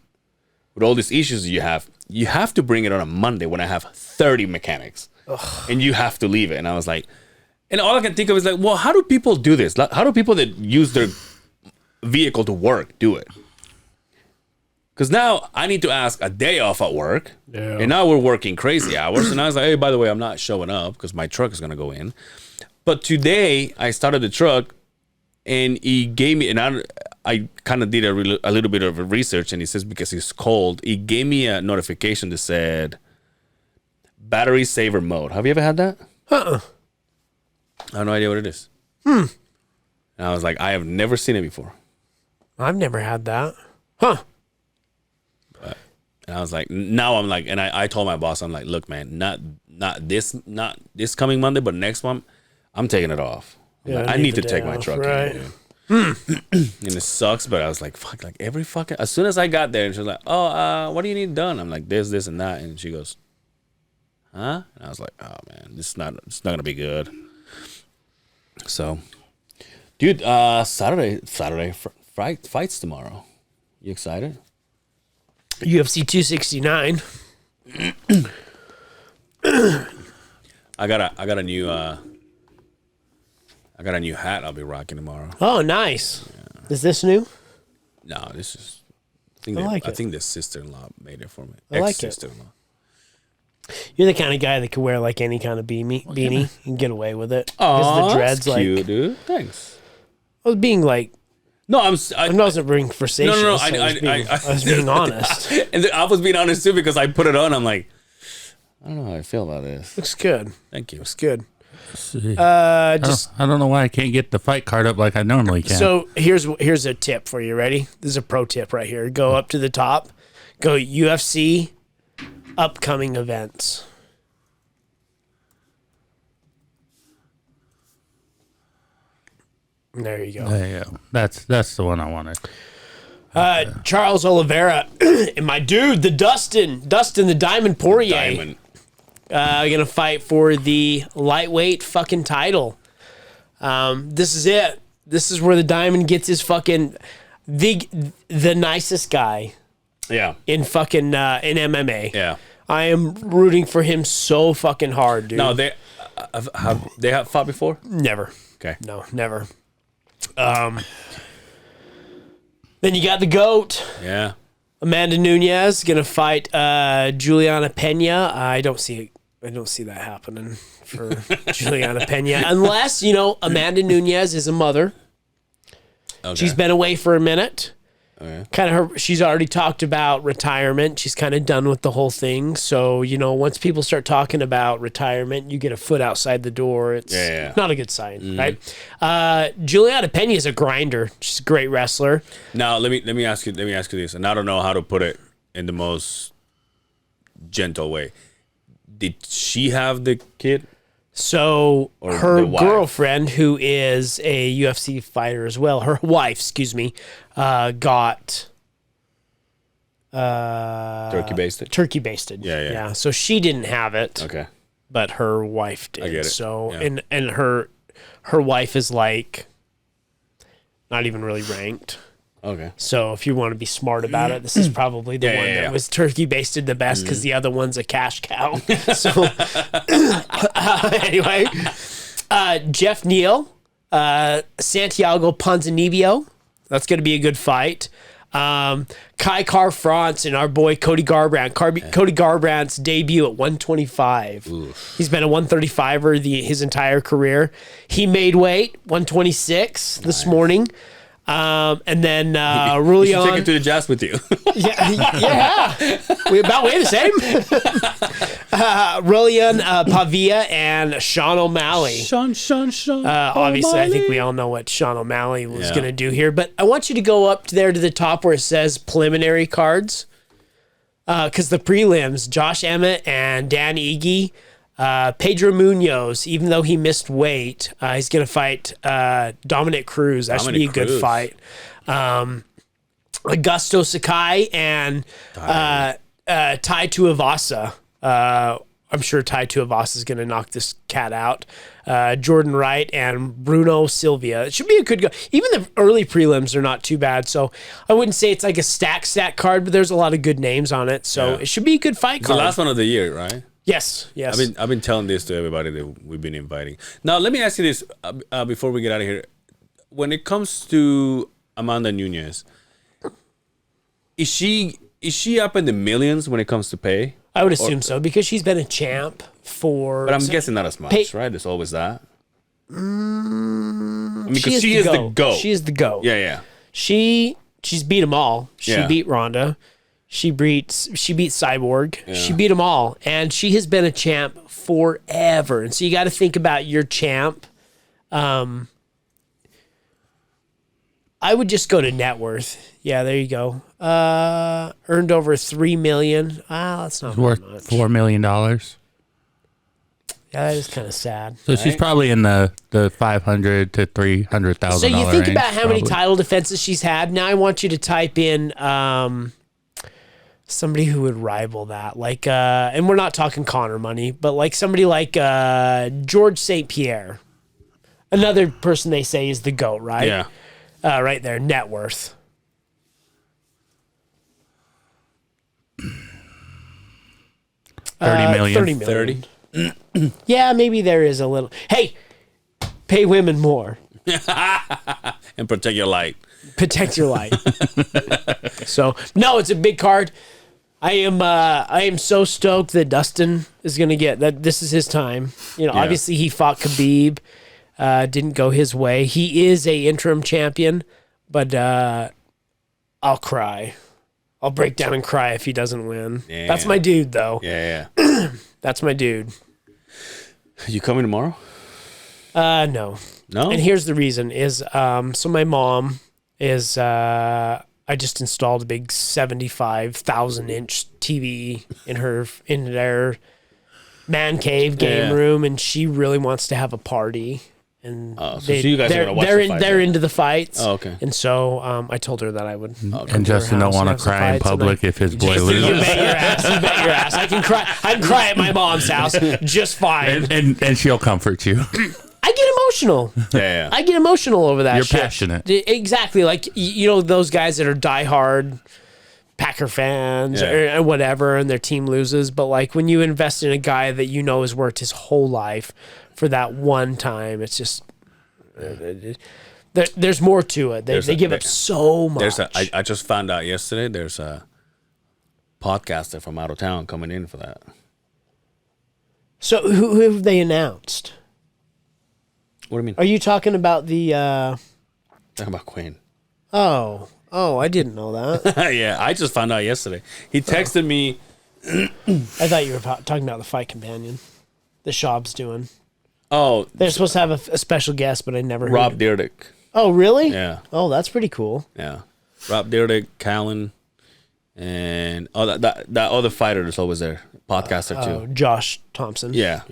with all these issues you have to bring it on a Monday when I have 30 mechanics. And you have to leave it. And I was like, and all I can think of is like, well, how do people do this? Like, how do people that use their vehicle to work do it? Because now I need to ask a day off at work. Yeah. And now we're working crazy hours. And I was like, hey, by the way, I'm not showing up because my truck is going to go in. But today I started the truck and he gave me, and I kind of did a little bit of research, and he says because it's cold, he gave me a notification that said battery saver mode. Have you ever had that? I have no idea what it is. And I was like, I have never seen it before. I've never had that. And I was like, now I'm like, and I told my boss, I'm like, look, man, not this coming Monday, but next one, I'm taking it off. Yeah, I need to take my truck in. And it sucks, but I was like, fuck, like every fucking, as soon as I got there, and she was like, oh, what do you need done? I'm like, this, and that. And she goes, huh? And I was like, oh man, it's not gonna be good. So, dude, Saturday, fights tomorrow. You excited? UFC 269. I got a new hat I'll be rocking tomorrow. Oh, nice. Yeah. Is this new? No, this is. I think the sister-in-law made it for me. I like it. Ex-sister-in-law. You're the kind of guy that could wear like any kind of beanie and get away with it. Oh, the dreads, that's cute, dude. Thanks. I was being like. No, I wasn't being facetious. No. I was being honest. And I was being honest too because I put it on. I'm like, I don't know how I feel about this. Looks good. Thank you. Looks good. I don't know why I can't get the fight card up like I normally can. So here's a tip for you. Ready? This is a pro tip right here. Go up to the top. Go UFC upcoming events. There you go. There you go. That's the one I wanted. Charles Oliveira and my dude, the Dustin the Diamond Poirier. Gonna fight for the lightweight fucking title. This is it. This is where the Diamond gets his fucking the nicest guy. Yeah. In fucking in MMA. Yeah. I am rooting for him so fucking hard, dude. No, they have fought before? Never. Okay. No, never. Then you got the GOAT. Yeah. Amanda Nunes gonna fight Juliana Pena. I don't see that happening for Juliana Pena unless Amanda Nunes is a mother. Okay. She's been away for a minute. Okay. She's already talked about retirement. She's kind of done with the whole thing. So once people start talking about retirement, you get a foot outside the door. It's not a good sign, right? Juliana Pena is a grinder. She's a great wrestler. Now let me ask you this, and I don't know how to put it in the most gentle way. Did she have the kid? So her girlfriend, who is a UFC fighter as well, her wife, got turkey basted. Turkey basted. Yeah. So she didn't have it. Okay. But her wife did. I get it. So and her wife is like not even really ranked. Okay. So if you want to be smart about it, this is probably the one that was turkey basted the best because the other one's a cash cow. So anyway, Jeff Neal, Santiago Ponzinibbio. That's going to be a good fight. Kai Car France and our boy Cody Garbrandt. Cody Garbrandt's debut at 125. Oof. He's been a 135er his entire career. He made weight 126 this morning. And then Rulian. You should take it to the jazz with you. yeah. We about weigh the same. Rulian Pavia and Sean O'Malley. Sean. Obviously, I think we all know what Sean O'Malley was going to do here. But I want you to go up there to the top where it says preliminary cards. Because the prelims, Josh Emmett and Dan Ige. Pedro Munoz, even though he missed weight, he's going to fight Dominic Cruz. That should be a good fight. Augusto Sakai and Tai Tuivasa. I'm sure Tai Tuivasa is going to knock this cat out. Jordan Wright and Bruno Silva. It should be a good go. Even the early prelims are not too bad. So I wouldn't say it's like a stack card, but there's a lot of good names on it. So it should be a good fight It's card. the last one of the year, right? Yes. I've been telling this to everybody that we've been inviting. Now, let me ask you this before we get out of here. When it comes to Amanda Nunes, is she up in the millions when it comes to pay? I would assume so because she's been a champ for. But I'm guessing not as much, right? There's always that. I mean, because she is the GOAT. She is the GOAT. Yeah. She's beat them all. She Yeah. beat Ronda. She beat Cyborg. She beat them all, and she has been a champ forever. And so you got to think about your champ. I would just go to net worth. Yeah, there you go. Earned over $3 million. That's not Worth much. $4 million. Yeah, that is kind of sad. So she's probably in the 500 to 300,000. So you think range, about how many probably. title defenses she's had. Now I want you to type in somebody who would rival that, like, and we're not talking Connor money, but like somebody like George St. Pierre, another person they say is the GOAT, right? Yeah. Right there, net worth. $30 million. 30 million. 30? Yeah, maybe there is a little. Hey, pay women more. And protect your light. Protect your light. So no, it's a big card. I am so stoked that Dustin is gonna get that. This is his time. You know, obviously he fought Khabib, didn't go his way. He is a interim champion, but I'll cry. I'll break down and cry if he doesn't win. Yeah. That's my dude, though. Yeah. That's my dude. You coming tomorrow? No. No? And here's the reason is so my mom is I just installed a big 75,000-inch TV in their man cave game room, and she really wants to have a party. And so you guys are gonna watch the fight, they're right? into the fights. Oh, okay. And so I told her that I would. And Justin don't want to cry in public if his boy You loses. bet your ass. You bet your ass. I can cry at my mom's house just fine. And she'll comfort you. I get emotional. Yeah. I get emotional over that. You're shit. passionate. Exactly. Like, you know, those guys that are diehard Packer fans or whatever, and their team loses. But like when you invest in a guy that you know has worked his whole life for that one time, it's just there's more to it. They give up so much. I just found out yesterday there's a podcaster from out of town coming in for that. So who have they announced? What do you mean? Are you talking about the? Talking about Quinn. Oh, I didn't know that. Yeah, I just found out yesterday. He texted me. I thought you were talking about the Fight Companion, the Schaub's doing. Oh, They're supposed to have a special guest, but I never heard. Rob Dyrdek. Oh, really? Yeah. Oh, that's pretty cool. Yeah. Rob Dyrdek, Callan, and that other fighter that's always there, podcaster Oh, too. Josh Thompson. Yeah.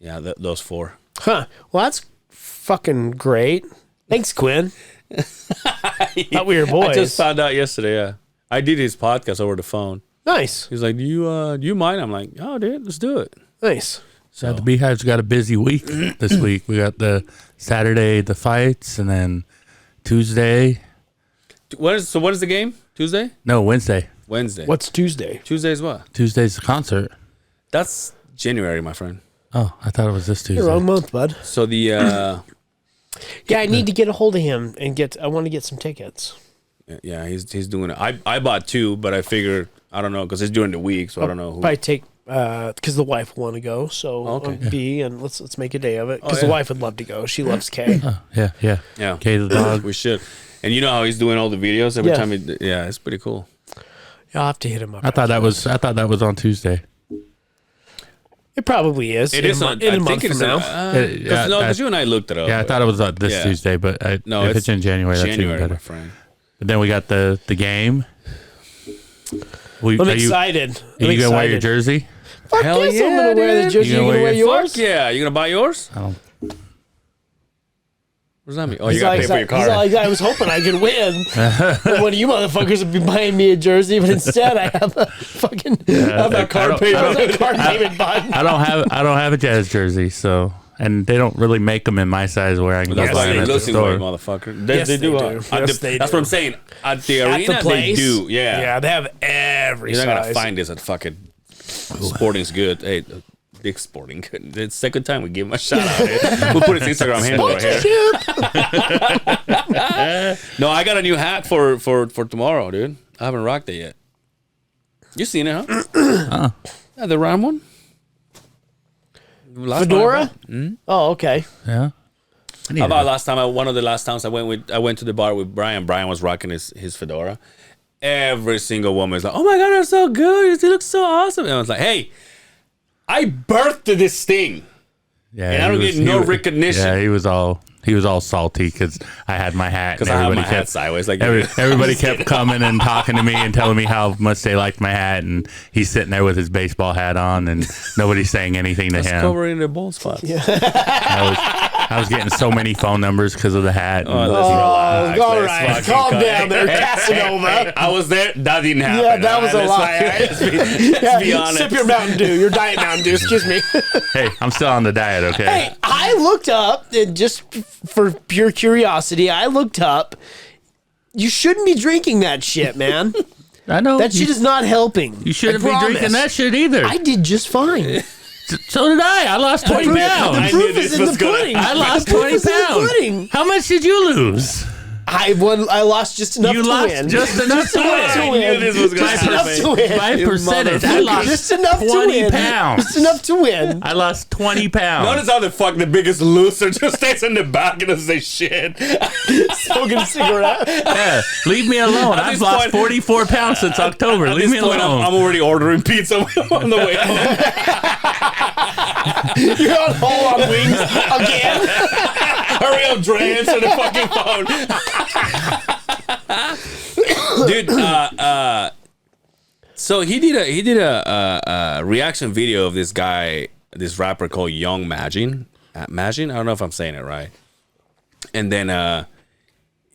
Yeah. Those four. Huh. Well, that's fucking great. Thanks, Quinn. Thought we were boys. I just found out yesterday. Yeah, I did his podcast over the phone. Nice. He's like, "Do you mind?" I'm like, "Oh, dude, let's do it." Nice. So the Beehive's got a busy week this week. We got the Saturday, the fights, and then Tuesday. What is the game? Tuesday? No, Wednesday. Wednesday. What's Tuesday? Tuesday's what? Tuesday's the concert. That's January, my friend. Oh, I thought it was this Tuesday. The wrong month, bud. So the Yeah, I need to get a hold of him and I want to get some tickets. yeah, he's doing it. I bought two, but I figured I don't know because it's during the week, so I don't know who. Probably take because the wife will want to go. So Okay. B and let's make a day of it because yeah. the wife would love to go. She loves Kay. Yeah. Yeah. K the dog. We should. And you know how he's doing all the videos every Yeah. time. Yeah, it's pretty cool. I'll have to hit him up. I thought that was on Tuesday. It probably is. It in is a, on. in a I month think it's from now. Yeah, because you and I looked it up. Yeah, I thought it was this Yeah. Tuesday, but No, if it's in January, that's even January, my better. friend. But then we got the game. I'm excited. Are you gonna wear your jersey? Fuck Hell yes, I'm yeah, gonna wear the dude. jersey. You You gonna gonna wear wear your- yours? Fuck yeah, you gonna buy yours? I don't. What does that mean? Oh, you He's got to like, pay for your car. he's like, I was hoping I could win. But one of you motherfuckers would be buying me a jersey, but instead I have a fucking car payment. card payment button. I don't have a Jazz jersey, so and they don't really make them in my size where I can go That's buy why them you're at the losing store. weight, motherfucker. They, Yes, they do. they do. Yes, they That's do. what I'm saying. At the At arena, the place, they do. Yeah. they have every You're not size. gonna find this at fucking Sporting's Good. Hey, Dick's Sporting Good. It's the second time we give him a shout out. We'll put his Instagram handle right here. No, I got a new hat for tomorrow, dude. I haven't rocked it yet. You seen it, huh? Yeah, the round one. Fedora? Oh, okay. Yeah. How about last time? One of the last times I went to the bar with Brian. Brian was rocking his fedora. Every single woman was like, "Oh my god, that's so good! It looks so awesome!" And I was like, "Hey, I birthed this thing, Yeah, and I don't get no recognition." Yeah, he was all salty because I had my hat. Because And I have everybody my hat kept sideways, like everybody kept coming and talking to me and telling me how much they liked my hat, and he's sitting there with his baseball hat on, and nobody's saying anything to him. covering the bald spots. Yeah. I was getting so many phone numbers because of the hat. Oh, let's relax. all Let's right, fucking calm cut. down there, Casanova. Hey, I was there. That didn't happen. Yeah, that was a Let's lie. Let's be honest. Sip your Mountain Dew, your Diet Mountain Dew, excuse me. Hey, I'm still on the diet, okay? Hey, I looked up, just for pure curiosity, you shouldn't be drinking that shit, man. I know That shit is not helping. you shouldn't I be drinking promise. that shit either. I did just fine. So did I. I lost 20 The pounds. proof is in the pudding. I lost The proof 20 is in the pounds. pudding. How much did you lose? I lost just enough You to lost win. just enough to enough to win. win. I knew this was gonna Just enough happen. to win. By percentage, I motherfucker. lost Just enough to 20 win. pounds. Just enough to win. I lost 20 pounds. Notice how the biggest loser just stays in the back and doesn't say shit. Smoking a cigarette. Yeah, leave me alone. I've this lost point- 44 pounds since October. At Leave this me point, alone. I'm already ordering pizza on the way home. You're on hold on wings again. Hurry up, Dre, answer the fucking phone. Dude, so he did a reaction video of this guy, this rapper called Young Magin. Magin? I don't know if I'm saying it right. And then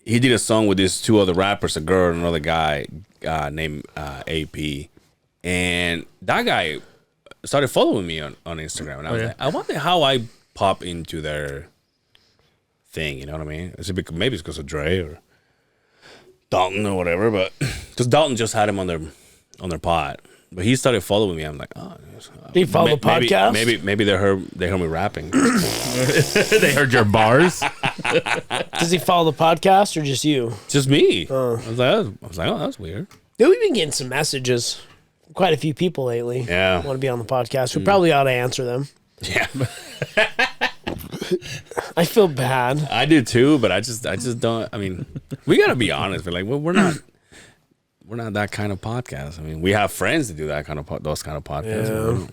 he did a song with these two other rappers, a girl and another guy named AP. And that guy started following me on Instagram. And I was like, I wonder how I pop into their thing, you know what I mean? Maybe it's because of Dre or Dalton or whatever, but because Dalton just had him on their pod, but he started following me. I'm like, oh, Did he follow the podcast? Maybe they heard me rapping. They heard your bars. Does he follow the podcast or just you? Just me. I was like, oh, that's weird. Dude, we've been getting some messages. Quite a few people lately. Yeah. Want to be on the podcast. We probably ought to answer them. Yeah, I feel bad. I do too, but I just don't. I mean, we gotta be honest. We're not that kind of podcast. I mean, we have friends that do that kind of those kind of podcasts. Yeah.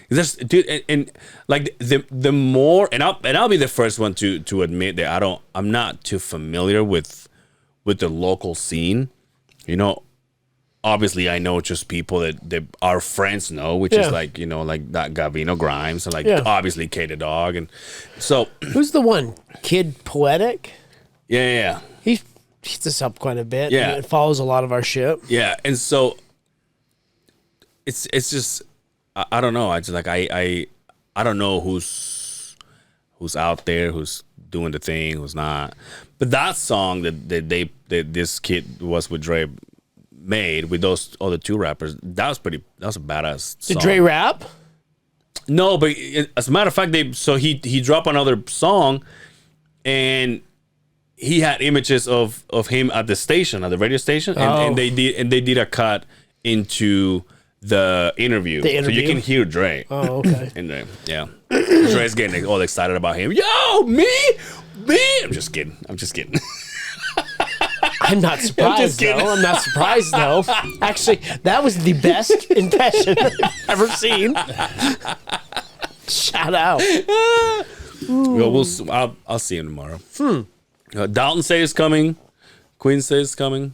There's, dude, and like the more, and I'll be the first one to admit that I'm not too familiar with the local scene. You know, obviously I know just people that our friends know, which is like, you know, like that Gavino Grimes and like obviously K the Dog, and so Who's the one? Kid Poetic? yeah. He hits us up quite a bit. Yeah. And it follows a lot of our shit. Yeah, and so it's just I don't know. I just like I don't know who's out there, who's doing the thing, who's not. But that song that this kid was with Dre made with those other two rappers, that was a badass song. Did Dre rap? No, but as a matter of fact, he dropped another song, and he had images of him at the station, at the radio station, and they did a cut into the interview, so you can hear Dre. Oh, okay. In there, yeah, Dre's getting all excited about him. Yo, me. I'm just kidding. I'm not surprised, kidding. though. I'm not surprised, though. Actually, that was the best impression I've ever seen. Shout out. Well, I'll see him tomorrow. Dalton says it's coming. Quinn says it's coming.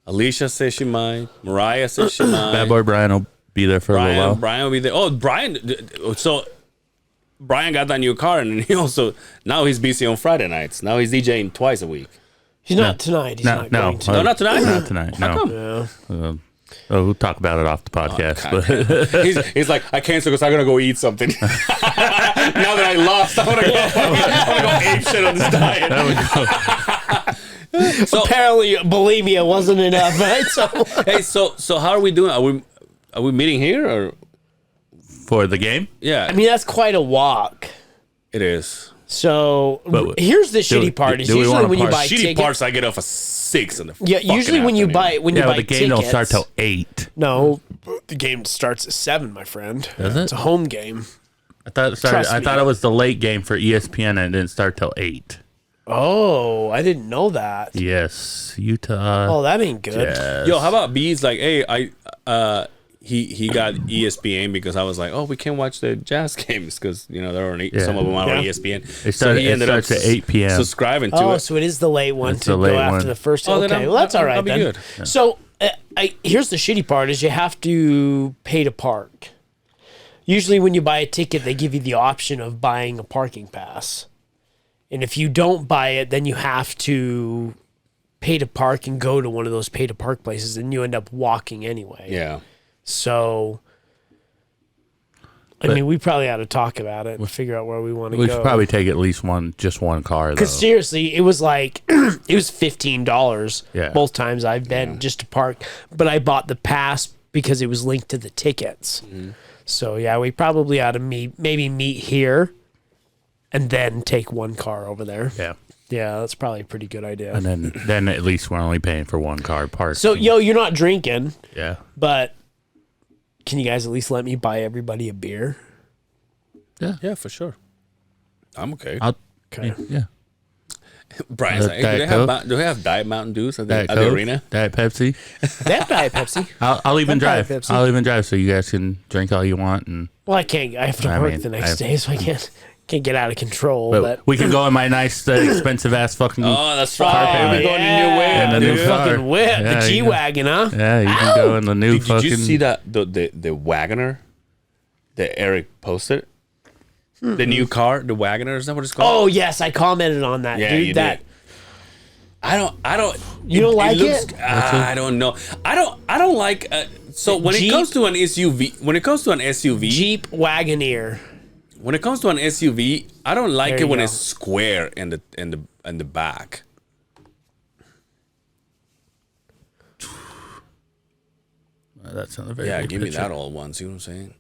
Alicia says she might. Mariah says she might. Bad boy Brian will be there for a little while. Brian will be there. Oh, Brian. So Brian got that new car, and he also now he's busy on Friday nights. Now he's DJing twice a week. He's not tonight. He's not going to. No, not tonight. Not tonight. How No. come? We'll talk about it off the podcast. God but damn. He's like, I canceled because I'm gonna go eat something. Now that I lost, I wanna go ape shit on this diet. So apparently, bulimia wasn't enough, right? So Hey, so how are we doing? Are we meeting here or? for the game, Yeah, I mean, that's quite a walk. it is. So But here's the shitty part: is do we usually wanna when you park- buy Shitty tickets. parts I get off at 6 in the Yeah, fucking usually when you afternoon. buy but the game tickets, don't start till 8. No, the game starts at 7, my friend. Does it? It's a home game. I thought it started. Trust I me. thought it was the late game for ESPN, and it didn't start till 8. Oh, I didn't know that. Yes, Utah. Oh, that ain't good. Yes. Yo, how about B's like, hey, he got ESPN because I was like, oh, we can't watch the Jazz games because they're on some of them are on Yeah. ESPN. It So he ended up starts at 8 p.m. subscribing to Oh, it. so it is the late one It's to the go late after one. the first. Oh, then Okay, I'm- well that's all I'll right be then. good. So, here's the shitty part: is you have to pay to park. Usually, when you buy a ticket, they give you the option of buying a parking pass, and if you don't buy it, then you have to pay to park and go to one of those pay to park places, and you end up walking anyway. Yeah. So, I mean, we probably ought to talk about it and figure out where we want to We go. should probably take at least just one car though. Because seriously, it was like it was $15 Yeah. both times I've been just to park. But I bought the pass because it was linked to the tickets. So yeah, we probably ought to maybe meet here, and then take one car over there. Yeah, Yeah, that's probably a pretty good idea. and then at least we're only paying for one car park. So you're not drinking, yeah, but can you guys at least let me buy everybody a beer? Yeah, for sure. I'm okay. I'll, Okay. yeah. Brian's like, hey, Diet Coke? do they have Diet Mountain Dews at Diet the Coke, arena? Diet Pepsi. They have Diet Pepsi. I'll even Diet drive. Pepsi. I'll even drive so you guys can drink all you want. And Well, I can't. I have to I work mean, the next I- day, so I can't get out of control. but But we can go in my nice, expensive ass fucking. Oh, that's right. payment. We're going to new whip. And the the new car. fucking whip, Yeah, the you G wagon, huh? Yeah, you can go in the new Did fucking. you see that the Wagoner that Eric posted? The new car, the Wagoner, is that what it's called? Oh yes, I commented on that, Yeah, dude. you That did. I don't. You don't like it? I don't know. I don't like. So when Jeep? it comes to an SUV, Jeep Wagoneer. when it comes to an SUV, I don't like There it you when go. it's square in the back. That's not a very Yeah, good give me picture. that old one. See what I'm saying?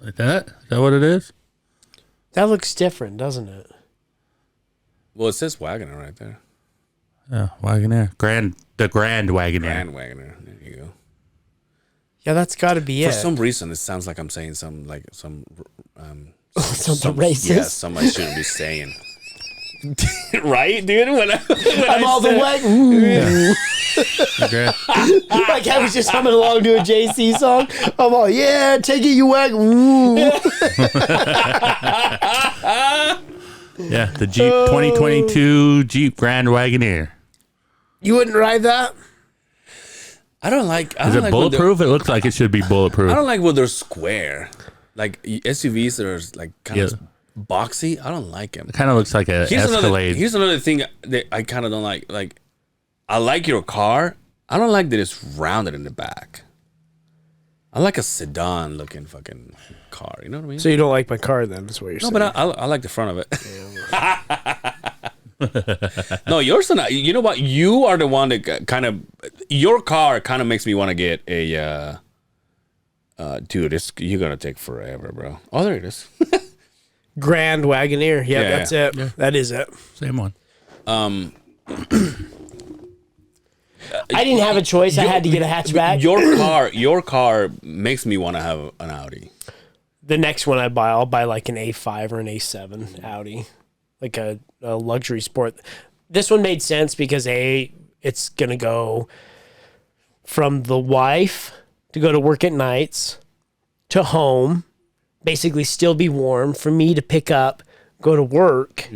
Like that? Is that what it is? That looks different, doesn't it? Well, it says Wagoner right there. Yeah, Wagoneer. The Grand Wagoneer. Grand Wagoner. There you go. Yeah, that's got to be For it. some reason, it sounds like I'm saying some Something racist. Yeah, some I shouldn't be saying. Right, dude? When I'm all the way. Ooh. Okay. Like I was just humming along to a JC song. I'm all, yeah, take it, you wag. Ooh. Yeah, the Jeep 2022 Jeep Grand Wagoneer. You wouldn't ride that? I don't like. Is it bulletproof? It looks like it should be bulletproof. I don't like when they're square, like SUVs that are like kind Yeah. of boxy. I don't like them. It kind of looks like a Escalade. Here's another thing that I kind of don't like. Like, I like your car. I don't like that it's rounded in the back. I like a sedan looking fucking car. You know what I mean? So you don't like my car then, is what you're No, saying. but I like the front of it. No, yours are not. You know what? You are the one that kind of. Your car kind of makes me want to get a. Dude, you're gonna take forever, bro. Oh, there it is. Grand Wagoneer. Yep, Yeah, that's yeah. it. That is it. Same one. I didn't have a choice. I had to get a hatchback. Your car makes me want to have an Audi. The next one I buy, I'll buy like an A5 or an A7 Audi, like a luxury sport. This one made sense because it's gonna go from the wife to go to work at nights to home, basically still be warm for me to pick up, go to work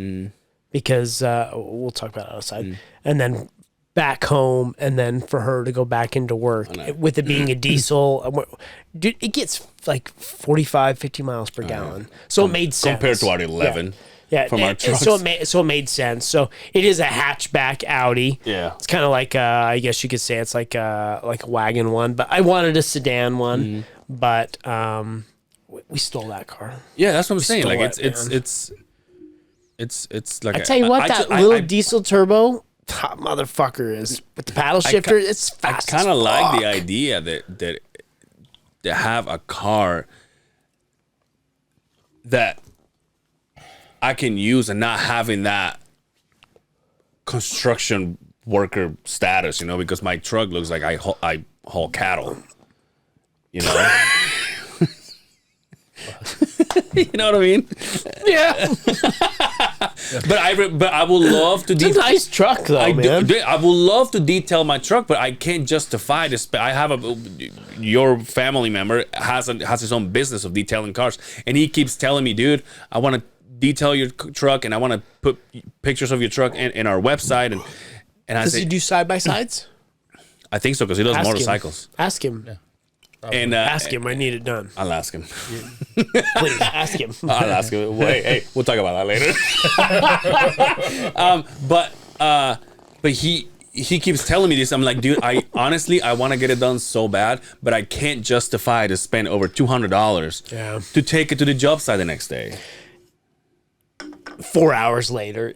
because we'll talk about it outside, and then back home and then for her to go back into work. With it being a diesel, dude, it gets like 45, 50 miles per gallon. So it mmade sense. Compared to our 11. Yeah, from our trucks. so it made sense. So it is a hatchback Audi. Yeah. It's kind of like I guess you could say it's like a wagon one, but I wanted a sedan one. But we stole that car. Yeah, that's what I'm saying. stole Like it, it's like I tell you what, that little diesel turbo, that motherfucker is with the paddle shifter. It's fast. I kind of as like fuck. the idea that have a car that I can use and not having that construction worker status, you know, because my truck looks like I haul cattle, you know. You know what I mean? Yeah, But I would love to. it's a nice truck though, I man. would love to detail my truck, but I can't justify this. I have your family member has his own business of detailing cars, and he keeps telling me, dude, I want to detail your truck, and I want to put pictures of your truck in our website, and I Does say, he do side by sides? I think so because he does motorcycles. Ask him. And Ask him. I need it done. I'll ask him. Please ask him. I'll ask him. Wait, hey, we'll talk about that later. But he keeps telling me this. I'm like, dude, I honestly want to get it done so bad, but I can't justify to spend over $200 to take it to the job site the next day. 4 hours later,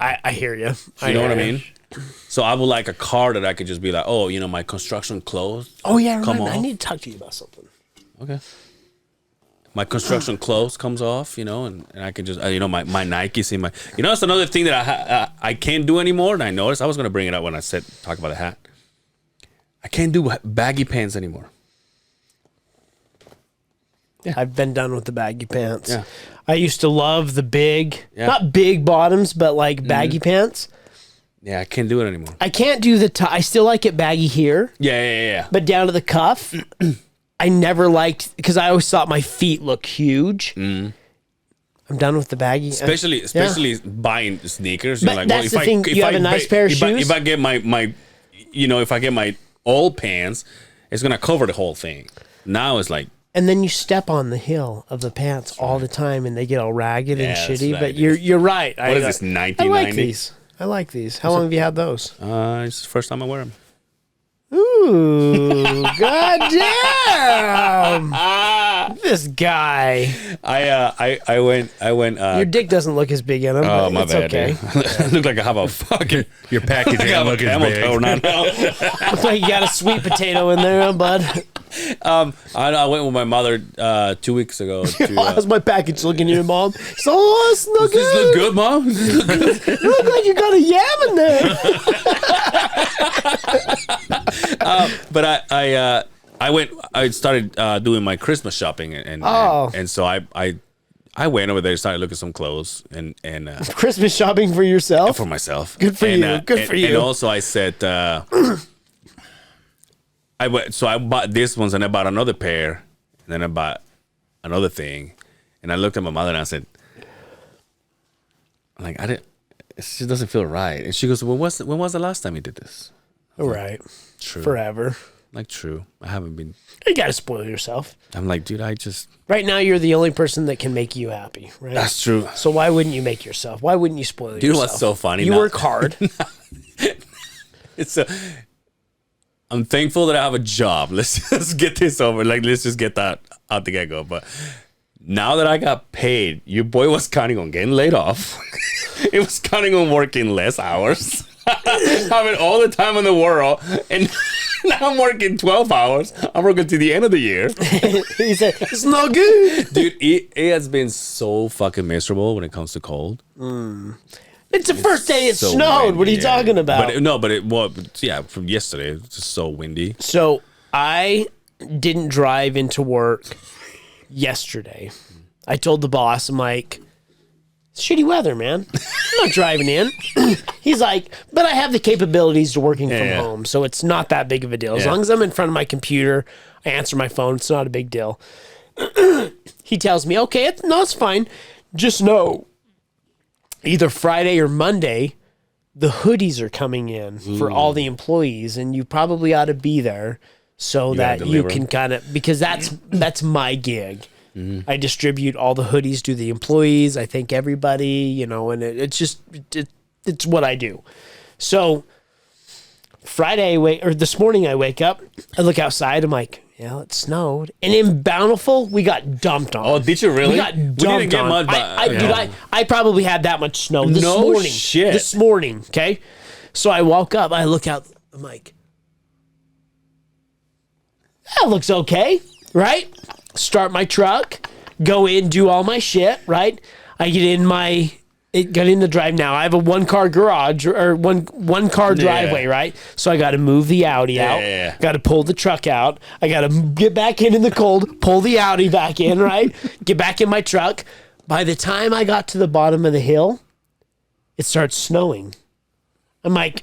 I hear you. You know what I mean? So I would like a car that I could just be like, oh, you know, my construction closed. Oh yeah, Come remember, I off. need to talk to you about something. Okay. My construction clothes comes off, you know, and I can just, you know, my Nikes in my, you know, it's another thing that I can't do anymore. And I noticed, I was going to bring it up when I talk about the hat. I can't do baggy pants anymore. Yeah. I've been done with the baggy pants. Yeah. I used to love the not big bottoms, but like baggy pants. Yeah, I can't do it anymore. I can't do the I still like it baggy here, Yeah. but down to the cuff, I never liked, because I always thought my feet look huge. I'm done with the baggy. Especially buying sneakers. You're But like, that's well, the thing, you have a nice pair of shoes? If I get my, you know, if I get my old pants, it's going to cover the whole thing. Now it's like, And then you step on the hill of the pants all the time, and they get all ragged and that's shitty. right. But you're right. What is this, I 1990? like these. I like these. How long have you had those? It's the first time I wear them. Ooh, goddamn! This guy. I went. Your dick doesn't look as big in him. Oh, But my it's bad. okay. Dude. I look like I have a fucking. Your package I have ain't a looking camel big. toe now. Looks like you got a sweet potato in there, bud. I went with my mother 2 weeks ago. How's my package looking here, Mom? So, oh, it's not Does this look good. good, Mom? Does this look good? You look like you got a yam in there. But I went. I started doing my Christmas shopping, and so I went over there, started looking at some clothes, and Christmas shopping for yourself? for myself. Good for you. Good for you. And also, I said, I bought this ones, and I bought another pair, and then I bought another thing, and I looked at my mother and I said, like, it just doesn't feel right. And she goes, well, when was the last time you did this? All right. True. Forever. Like, true. I haven't been. You got to spoil yourself. I'm like, dude, I just. Right now, you're the only person that can make you happy, right? That's true. So why wouldn't you make yourself? Why wouldn't you spoil yourself? You know what's so funny? You now? work hard. I'm thankful that I have a job. Let's just get this over. Like, let's just get that out the get go. But now that I got paid, your boy was counting on getting laid off. It was counting on working less hours, having all the time in the world, and now I'm working 12 hours. I'm working to the end of the year. He said, it's not good. Dude, it has been so fucking miserable when it comes to cold. It's the first day it So snowed. windy, What are you yeah. talking about? From yesterday, it's just so windy. So I didn't drive into work yesterday. I told the boss, I'm like, it's shitty weather, man. I'm not driving in. He's like, but I have the capabilities to working from Yeah. home, so it's not that big of a deal. As Yeah. long as I'm in front of my computer, I answer my phone, it's not a big deal. He tells me, okay, it's fine. Just know either Friday or Monday, the hoodies are coming in for all the employees, and you probably ought to be there so that you can kind of, because that's my gig. I distribute all the hoodies to the employees. I thank everybody, you know, and it's just it's what I do. So Friday, this morning I wake up, I look outside, I'm like, yeah, it snowed. And in Bountiful, we got dumped on. Oh, did you really? We got dumped we didn't get on. mud, but I probably had that much snow this No morning. shit. This morning, okay? So I woke up, I look out, I'm like, that looks okay, right? Start my truck, go in, do all my shit, right? I get in got in the drive now. I have a one-car garage or one-car driveway, right? So I got to move the Audi out. Yeah. Got to pull the truck out. I got to get back in the cold, pull the Audi back in, right? Get back in my truck. By the time I got to the bottom of the hill, it starts snowing. I'm like,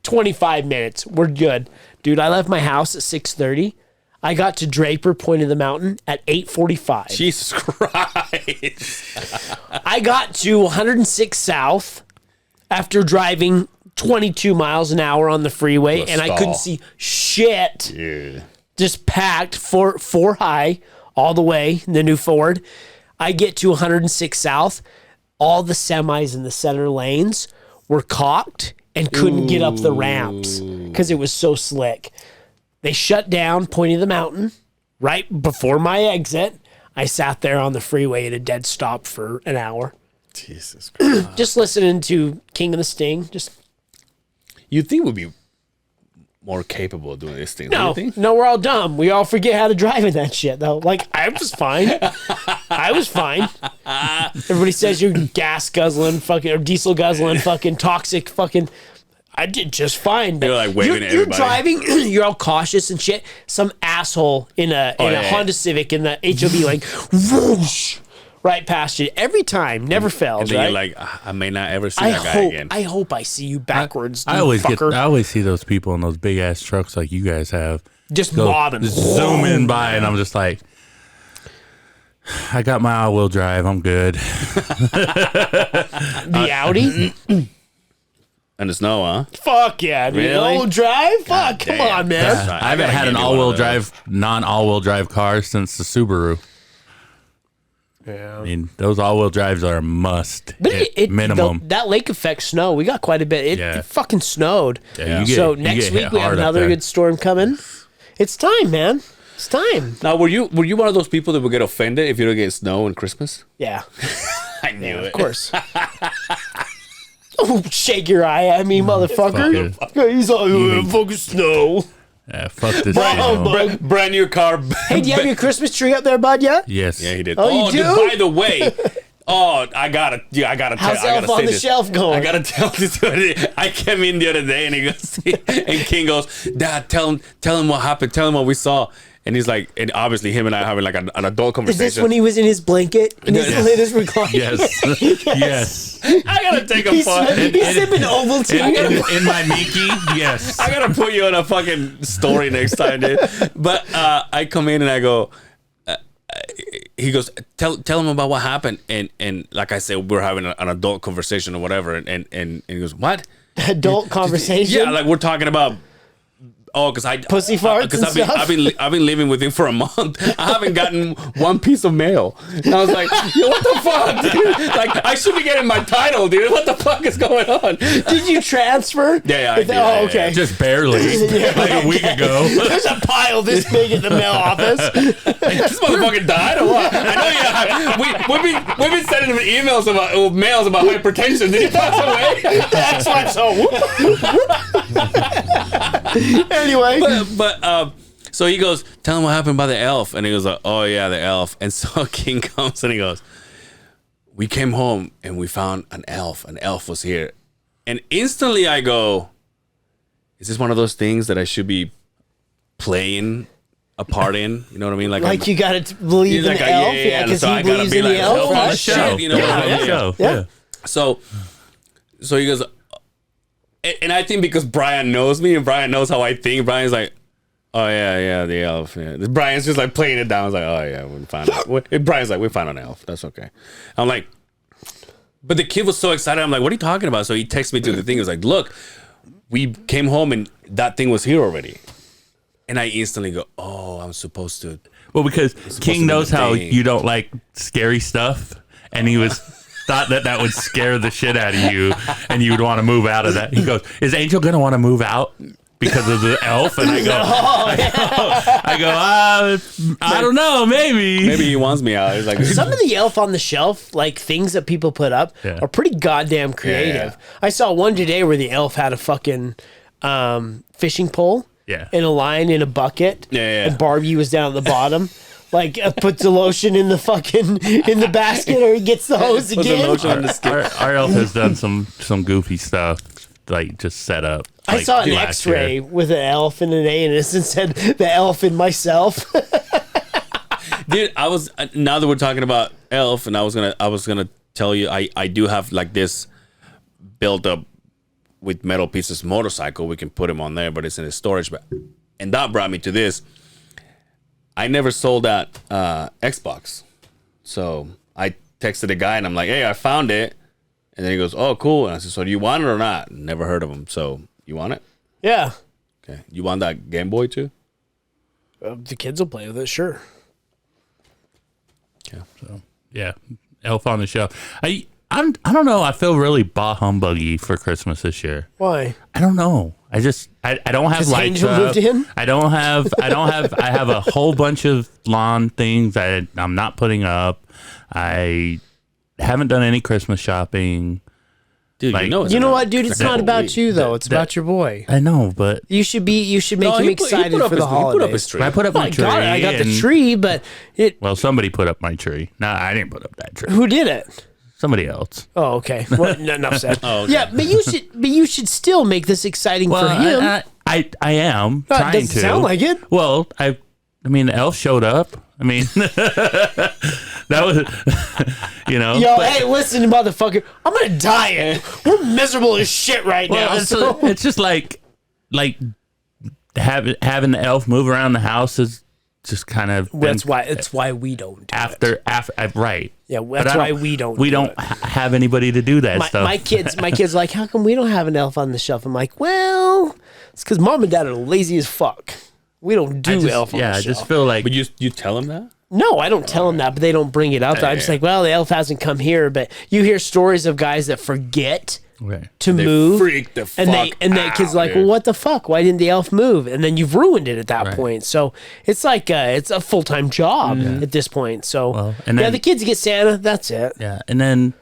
25 minutes. We're good. Dude, I left my house at 6:30. I got to Draper Point of the Mountain at 8:45. Jesus Christ. I got to 106 South after driving 22 miles an hour on the freeway, and I couldn't see shit. Yeah. Just packed four high all the way, the new Ford. I get to 106 South. All the semis in the center lanes were caulked and couldn't get up the ramps because it was so slick. They shut down Point of the Mountain right before my exit. I sat there on the freeway at a dead stop for an hour. Jesus Christ. Just listening to King of the Sting. You'd think we'd be more capable of doing this thing. don't you think? No, we're all dumb. We all forget how to drive in that shit, though. Like, I was fine. I was fine. Everybody says you're gas guzzling, fucking, or diesel guzzling, fucking toxic, fucking. I did just fine. They were like waving at you're everybody. driving, you're all cautious and shit. Some asshole in a Honda Civic in the HOV like whoosh, right past you every time, never fails. And then right? you're like, I may not ever see that guy again. I hope I see you backwards. I you always fucker. I always see those people in those big ass trucks like you guys have. Just Go mobbing. zooming by, and I'm just like, I got my all-wheel drive. I'm good. The Audi. And the snow, huh? Fuck yeah, dude. Really? All-wheel drive? Fuck, come damn. on, man. That's right. I haven't had an give you one all-wheel of those. drive, non-all-wheel drive car since the Subaru. Yeah. I mean, those all-wheel drives are a must. But at minimum. that lake effect snow, we got quite a bit. It fucking snowed. Yeah, you get- so you next get week hit we have hard up another there. good storm coming. It's time, man. It's time. Now, were you one of those people that would get offended if you don't get snow on Christmas? Yeah, I knew it. of course. Oh, shake your eye at me, motherfucker. He's all, fucking snow. Yeah, fuck this. Oh, snow. Brand new car. Hey, do you have your Christmas tree up there, bud, yet? Yes. Yeah, he did. Oh, you dude, do? by the way, I gotta How's tell. I Elf gotta on say the this. Shelf going? I gotta tell this. I came in the other day and he goes, and King goes, Dad, tell him what happened. Tell him what we saw. And he's like, and obviously him and I are having like an adult Is conversation. this when he was in his blanket? In his latest recliner? Yes. Yes. I gotta take a He's, photo. he's sipping Ovaltine. In my Mickey, yes. I gotta put you on a fucking story next time, dude. But I come in and I go, he goes, tell him about what happened. And like I said, we're having an adult conversation or whatever. And he goes, what? Adult conversation? Yeah, like we're talking about. Oh, because Pussy farts Because and stuff? I've been living with him for a month. I haven't gotten one piece of mail. And I was like, yo, what the fuck, dude? Like, I should be getting my title, dude. What the fuck is going on? Did you transfer? Yeah, I did. Oh, okay. Just barely. Like a week ago. There's a pile this big at the mail office. This motherfucker died or what? I know you have. We've been sending him emails about mails about hypertension. Did he pass away? That's why so. Anyway. But so he goes, tell him what happened by the elf. And he goes like, oh yeah, the elf. And so King comes and he goes, we came home and we found an elf. An elf was here. And instantly I go, is this one of those things that I should be playing a part in? You know what I mean? Like you got to believe in like, the elf? Yeah, because so he I gotta believes be in like, the elf. elf on right? the shelf. You know what I mean? Yeah. So he goes, and I think because Brian knows me and Brian knows how I think, Brian's like, oh yeah, the elf. Yeah. Brian's just like playing it down. I was like, oh yeah, we found out. Brian's like, we found an elf. That's okay. I'm like, But the kid was so excited. I'm like, what are you talking about? So he texted me to the thing. He was like, look, we came home and that thing was here already. And I instantly go, oh, I'm supposed to. Well, because King knows how you don't like scary stuff, and he was thought that would scare the shit out of you, and you would want to move out of that. He goes, "Is Angel gonna want to move out because of the elf?" And I go, I don't know, maybe he wants me out. He's like, some of the elf on the shelf, like things that people put up, are pretty goddamn creative. Yeah. I saw one today where the elf had a fucking fishing pole. Yeah. In a line in a bucket. Yeah. And Barbie was down at the bottom. Like puts the lotion in the fucking in the basket, or he gets the hose again. Our elf has done some goofy stuff, like just set up. I like, saw an last X-ray year. with an elf and an A in it, and said the elf in myself. Dude, I was now that we're talking about elf, and I was gonna tell you I do have like this built up with metal pieces motorcycle. We can put him on there, but it's in his storage. And that brought me to this. I never sold that Xbox. So I texted a guy and I'm like, hey, I found it. And then he goes, oh, cool. And I said, so do you want it or not? Never heard of him. So you want it? Yeah. Okay. You want that Game Boy too? The kids will play with it, sure. Yeah. So yeah, elf on the shelf. I don't know. I feel really bah humbuggy for Christmas this year. Why? I don't know. I don't have lights Angel up. moved in? I have a whole bunch of lawn things I'm not putting up. I haven't done any Christmas shopping. Dude, Like, You know what, dude? It's not about you though. It's about your boy. I know, but You should make him excited for the holidays. He put up his tree. I put up my I tree. got it. I got the and- tree, but Well, somebody put up my tree. No, I didn't put up that tree. who did it? Somebody else. Oh, okay. Well, enough said. okay. Yeah, but you should still make this exciting for him. I am That trying doesn't to. sound like it. Well, I mean, the elf showed up. I mean, that was, Yo, hey, listen, motherfucker. I'm gonna diet. We're miserable as shit right now. Well, it's just like having the elf move around the house is just kind of That's why we don't do it. after right. Yeah, But that's I why we don't. We do don't it. have anybody to do that stuff. My kids like, how come we don't have an elf on the shelf? I'm like, well, it's because mom and dad are lazy as fuck. We don't do elf on the shelf. I just feel like But you tell him that? No, I don't tell them that, but they don't bring it up. I'm just like, well, the elf hasn't come here. But you hear stories of guys that forget okay. to They move, freak the and fuck the kids out, like, dude. well, what the fuck? Why didn't the elf move? And then you've ruined it at that Right. point. So it's like it's a full time job at this point. So Well, and then- the kids get Santa. That's it. Yeah, and then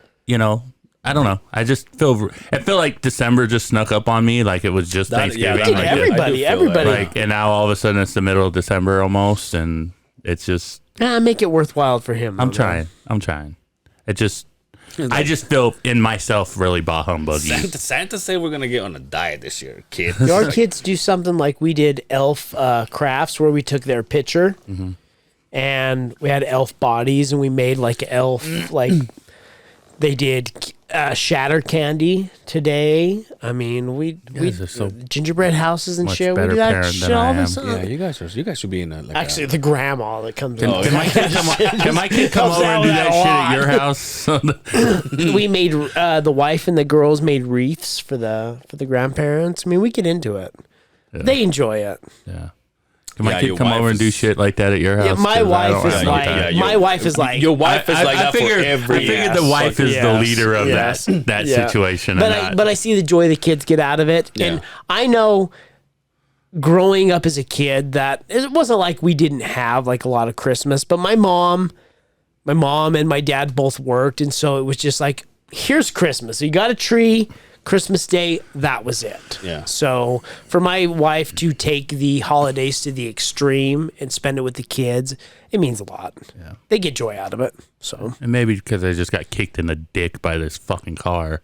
I don't know. I just feel like December just snuck up on me, like it was just Thanksgiving. that- Dude, like, I do everybody, feel that. everybody. like, and now all of a sudden it's the middle of December almost, and it's just Make it worthwhile for him. I'm though, man. trying. It just I just feel in myself really bah humbuggy. Santa said we're gonna get on a diet this year, kid. Our kids do something like we did elf crafts, where we took their picture and we had elf bodies, and we made like elf like they did shatter candy today. I mean, we guys are so gingerbread houses and much shit. We better do that parent shit than I all the am. time. Yeah, you guys should be in a like Actually, the grandma that comes Can, over. can my kid come Helps over out and do with that that shit a at your house? We made the wife and the girls made wreaths for the grandparents. I mean, we get into it. They enjoy it. Yeah. Can my Yeah, kid your come wife over and do is- shit like that at your house? Yeah, my 'Cause I wife don't is have like, any time. my wife is like, your wife is like I that figured, for every. I figured the wife is the Yes. leader of Yes. that Yeah. situation. but I see the joy the kids get out of it, and I know growing up as a kid that it wasn't like we didn't have like a lot of Christmas, but my mom and my dad both worked, and so it was just like, here's Christmas. So you got a tree. Christmas Day, that was it. Yeah. So for my wife to take the holidays to the extreme and spend it with the kids, it means a lot. Yeah. They get joy out of it. So and maybe because I just got kicked in the dick by this fucking car,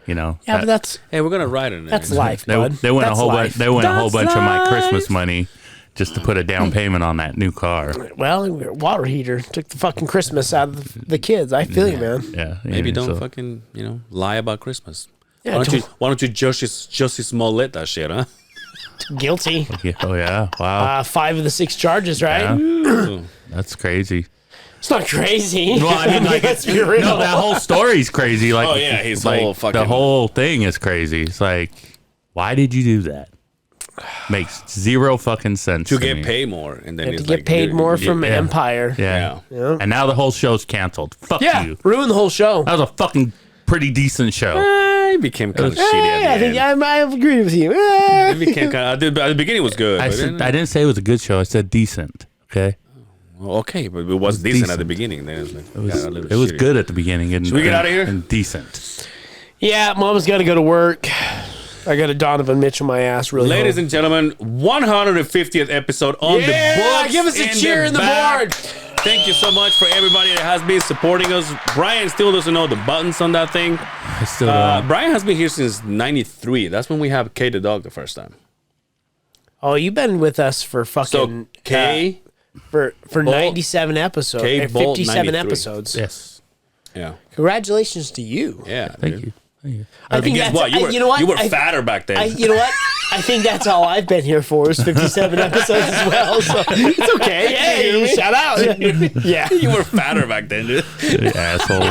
yeah, but that's Hey, we're gonna ride in it. that's life, bud. They went That's a whole bunch. life. They went a whole That's bunch of my life. Christmas money just to put a down payment on that new car. Well, water heater took the fucking Christmas out of the kids. I feel you, man. Yeah, Maybe yeah, don't so- fucking lie about Christmas. Yeah, Why don't you Jussie Smollett that shit, huh? guilty. Yeah, oh yeah, wow, 5 of the 6 charges, right? Yeah. That's crazy. It's not crazy. Well, I mean, like, let's be real. no, that whole story's crazy. Like, Oh, yeah, his like, whole fucking- the whole thing is crazy. It's like, why did you do that? Makes zero fucking sense To to get me. paid more, and then You have to it's get like, paid more yeah. from Empire. Yeah. Yeah. And now the whole show's canceled. Fuck Yeah, you. ruin the whole show. That was a fucking pretty decent show. It became kind of shitty. Hey, I At the think end. I agree with you. It became kind of, at the beginning it was good. I but said then- I didn't say it was a good show. I said decent. Okay. Well, okay, but it was decent at the decent. beginning. Then it was, like, It was good at the beginning. And, Should we get outta here? And decent. Yeah, Mom's got to go to work. I got a Donovan Mitchell my ass really. Ladies home. and gentlemen, 150th episode on the books. give us a cheer in the back. board. Thank you so much for everybody that has been supporting us. Brian still doesn't know the buttons on that thing. I still don't. Brian has been here since '93. That's when we have Kay the dog the first time. Oh, you've been with us for So fucking Kay, for 97 episodes, K or Bolt 57 93. episodes. Yes. yeah, Congratulations to you. yeah. Thank dude. you. Thank you. I think Guess that's what? You were, you were fatter back then. You know what? I think that's all I've been here for is 57 episodes as well. So it's okay. Hey, shout out. Yeah. you were fatter back then, dude. You asshole.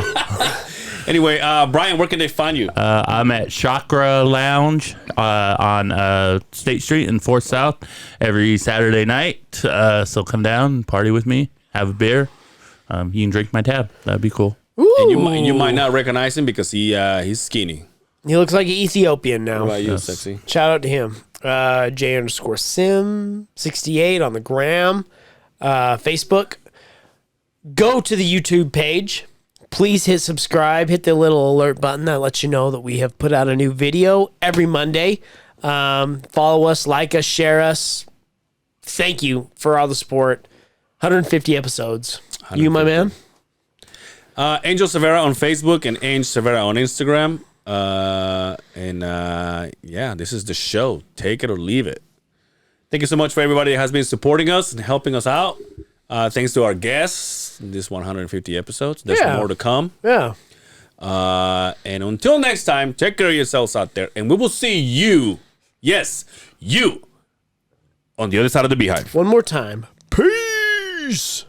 Anyway, Brian, where can they find you? I'm at Chakra Lounge on State Street in Forth South every Saturday night. So come down and party with me. Have a beer. You can drink my tab. That'd be cool. And you might not recognize him because he's skinny. He looks like an Ethiopian now. What about you, sexy? Shout out to him. J_Sim68 on the gram, Facebook. Go to the YouTube page. Please hit subscribe. Hit the little alert button that lets you know that we have put out a new video every Monday. Follow us, like us, share us. Thank you for all the support. 150 episodes. You, my man? Angel Severa on Facebook and Angel Severa on Instagram. Yeah, this is the show. Take it or leave it. Thank you so much for everybody that has been supporting us and helping us out. Thanks to our guests in this 150 episodes. There's more to come. Yeah. And until next time, take care of yourselves out there. And we will see you, yes, you, on the other side of the Beehive. One more time. Peace.